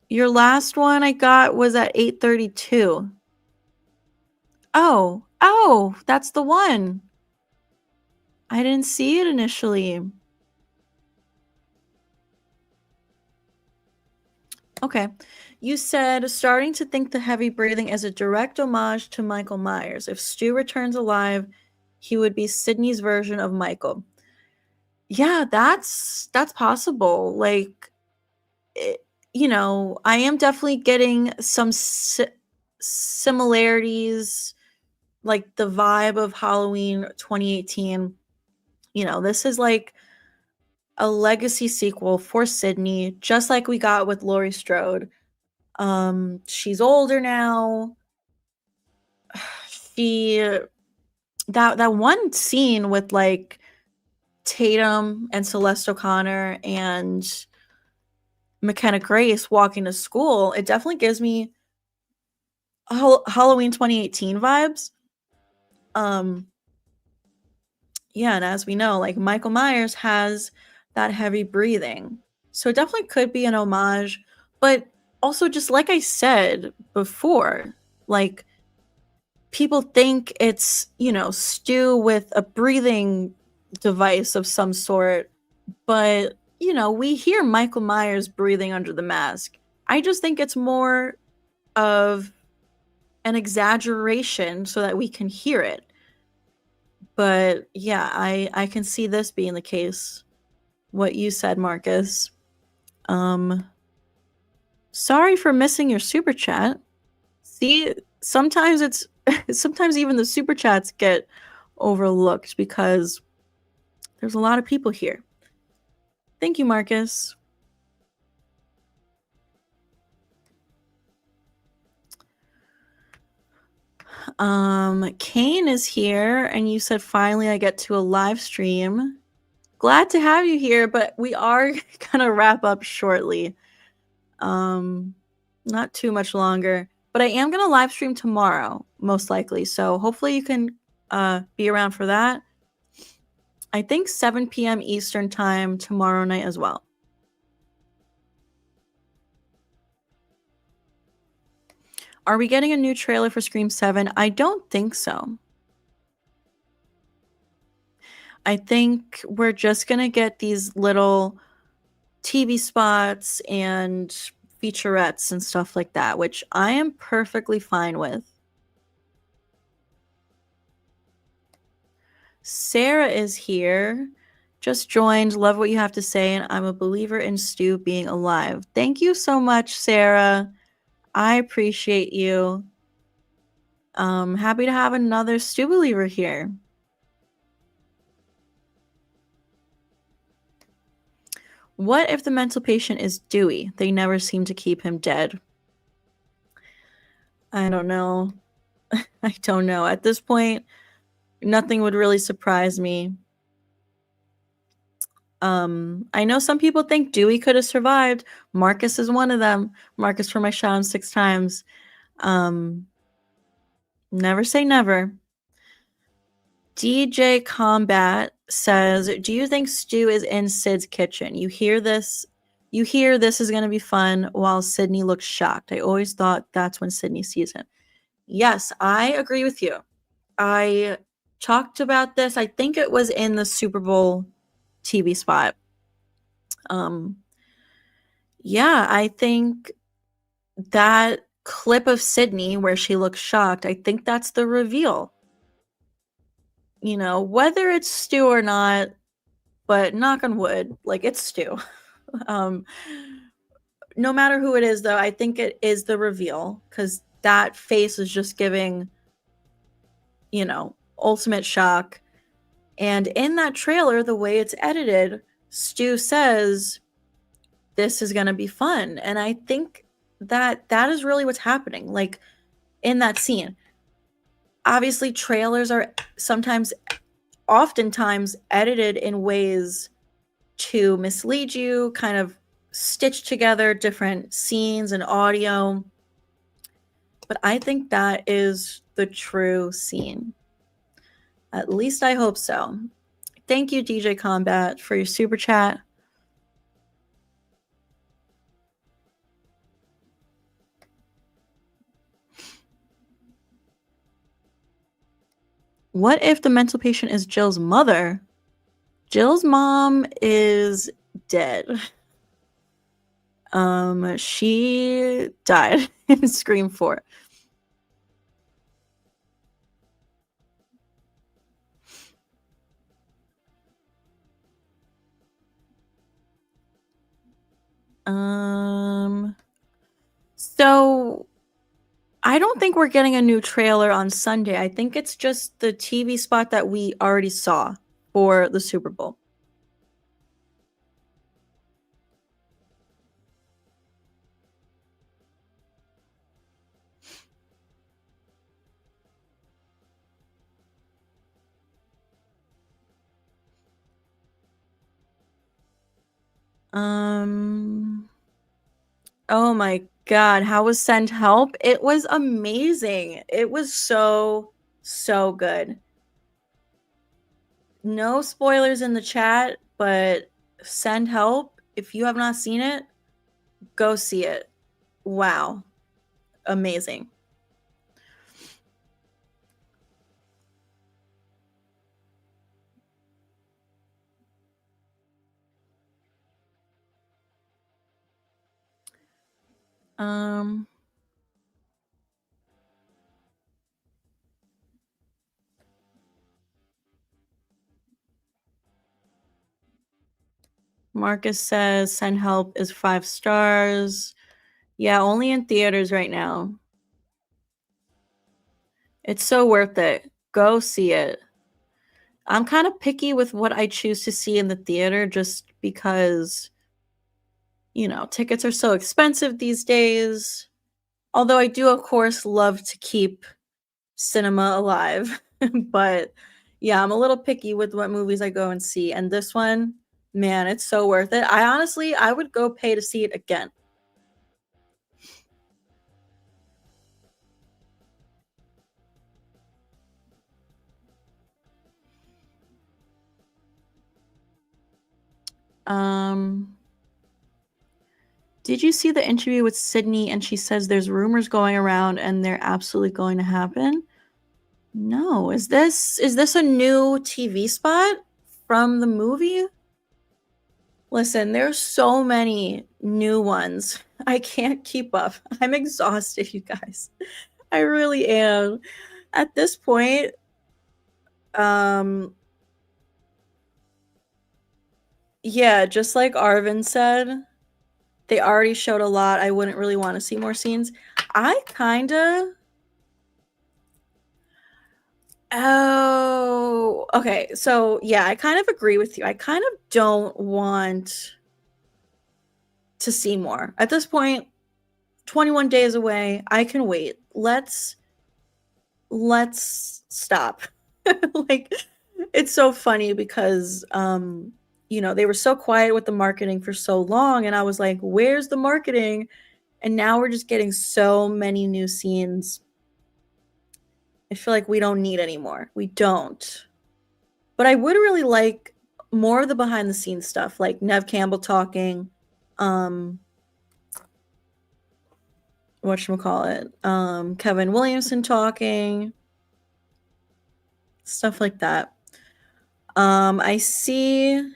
Your last one I got was at 8:32. Oh, that's the one. I didn't see it initially. Okay. You said, starting to think the heavy breathing is a direct homage to Michael Myers. If Stu returns alive, he would be Sydney's version of Michael. Yeah, that's possible. Like, I am definitely getting some similarities, like the vibe of Halloween 2018. This is like a legacy sequel for Sydney, just like we got with Laurie Strode. She's older now. That one scene with like Tatum and Celeste O'Connor and McKenna Grace walking to school, it definitely gives me Halloween 2018 vibes. Yeah, and as we know, like Michael Myers has that heavy breathing. So it definitely could be an homage, but also just like I said before, like people think it's, Stu with a breathing device of some sort, but we hear Michael Myers breathing under the mask. I just think it's more of an exaggeration so that we can hear it. But yeah, I can see this being the case. What you said, Marcus. Sorry for missing your super chat. See, sometimes sometimes even the super chats get overlooked because there's a lot of people here. Thank you, Marcus. Kane is here, and you said finally I get to a live stream. Glad to have you here, but we are gonna wrap up shortly. Not too much longer, but I am gonna live stream tomorrow, most likely. So hopefully you can be around for that. I think 7 p.m. Eastern time tomorrow night as well. Are we getting a new trailer for Scream 7? I don't think so. I think we're just going to get these little TV spots and featurettes and stuff like that, which I am perfectly fine with. Sarah is here. Just joined. Love what you have to say, and I'm a believer in Stu being alive. Thank you so much, Sarah. I appreciate you. Happy to have another Stu believer here. What if the mental patient is Dewey? They never seem to keep him dead. I don't know. I don't know. At this point, nothing would really surprise me. I know some people think Dewey could have survived. Marcus is one of them. Marcus for my shout 6 times. Never say never. DJ Combat says, do you think Stu is in Sid's kitchen? You hear this is going to be fun while Sydney looks shocked. I always thought that's when Sydney sees him. Yes, I agree with you. I talked about this. I think it was in the Super Bowl TV spot. Yeah, I think that clip of Sydney where she looks shocked, I think that's the reveal. You know, whether it's Stu or not, but knock on wood, like it's Stu. No matter who it is, though, I think it is the reveal because that face is just giving, you know, ultimate shock. And in that trailer, the way it's edited, Stu says, this is going to be fun. And I think that is really what's happening. Like in that scene, obviously trailers are oftentimes edited in ways to mislead you, kind of stitch together different scenes and audio. But I think that is the true scene. At least I hope so. Thank you, DJ Combat, for your super chat. What if the mental patient is Jill's mother? Jill's mom is dead. She died in Scream 4. So I don't think we're getting a new trailer on Sunday. I think it's just the TV spot that we already saw for the Super Bowl. Oh my God, how was Send Help? It was amazing. It was so good. No spoilers in the chat, but Send Help, if you have not seen it, go see it. Wow. Amazing. Marcus says Send Help is 5 stars. Yeah, only in theaters right now. It's so worth it. Go see it. I'm kind of picky with what I choose to see in the theater just because, you know, tickets are so expensive these days. Although I do, of course, love to keep cinema alive. But yeah, I'm a little picky with what movies I go and see. And this one, man, it's so worth it. I would go pay to see it again. Did you see the interview with Sydney and she says there's rumors going around and they're absolutely going to happen? No. Is this a new TV spot from the movie? Listen, there's so many new ones. I can't keep up. I'm exhausted, you guys. I really am. At this point, yeah, just like Arvin said, they already showed a lot. I wouldn't really want to see more scenes. Oh, okay. So, yeah, I kind of agree with you. I kind of don't want to see more. At this point, 21 days away, I can wait. Let's stop. Like, it's so funny because you know, they were so quiet with the marketing for so long and I was like, where's the marketing? And now we're just getting so many new scenes. I feel like we don't need any more. We don't. But I would really like more of the behind the scenes stuff, like Nev Campbell talking, whatchamacallit, Kevin Williamson talking, stuff like that. I see,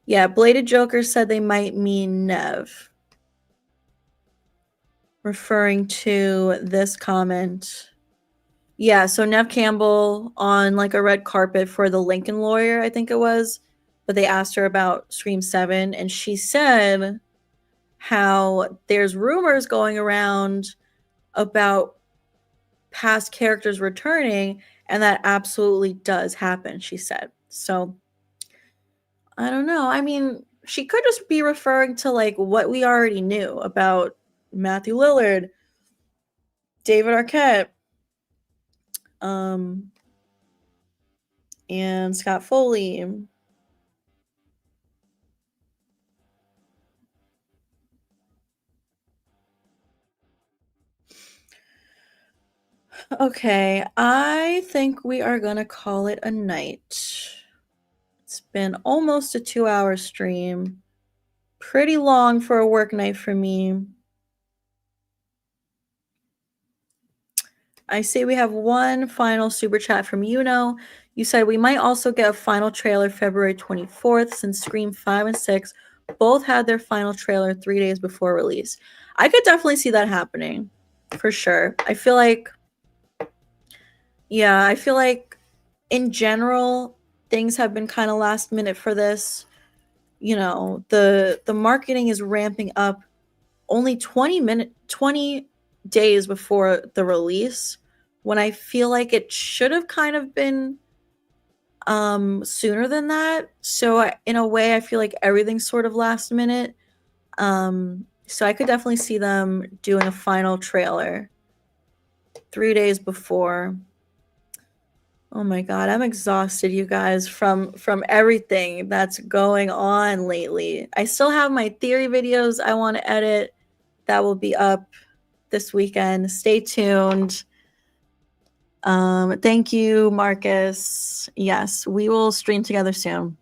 yeah, Bladed Joker said they might mean Nev, referring to this comment. Yeah, so Nev Campbell on like a red carpet for the Lincoln Lawyer, I think it was, but they asked her about Scream 7 and she said how there's rumors going around about past characters returning and that absolutely does happen, she said. So I don't know. I mean, she could just be referring to like what we already knew about Matthew Lillard, David Arquette, and Scott Foley. Okay, I think we are gonna call it a night. It's been almost a 2-hour stream. Pretty long for a work night for me. I say we have one final super chat from Yuno. You said we might also get a final trailer February 24th since Scream 5 and 6 both had their final trailer 3 days before release. I could definitely see that happening for sure. I feel like in general things have been kind of last minute for this. You know, the marketing is ramping up only 20 days before the release when I feel like it should have kind of been sooner than that. So in a way I feel like everything's sort of last minute. So I could definitely see them doing a final trailer 3 days before. Oh my god, I'm exhausted, you guys, from everything that's going on lately. I still have my theory videos I want to edit that will be up this weekend. Stay tuned. Thank you, Marcus. Yes, we will stream together soon.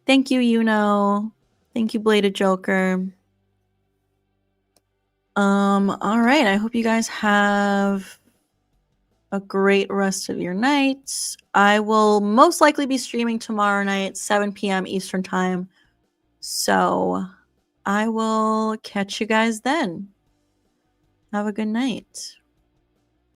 Thank you, Yuno. Thank you, Bladed Joker. All right. I hope you guys have a great rest of your night. I will most likely be streaming tomorrow night, 7 p.m. Eastern time. So I will catch you guys then. Have a good night.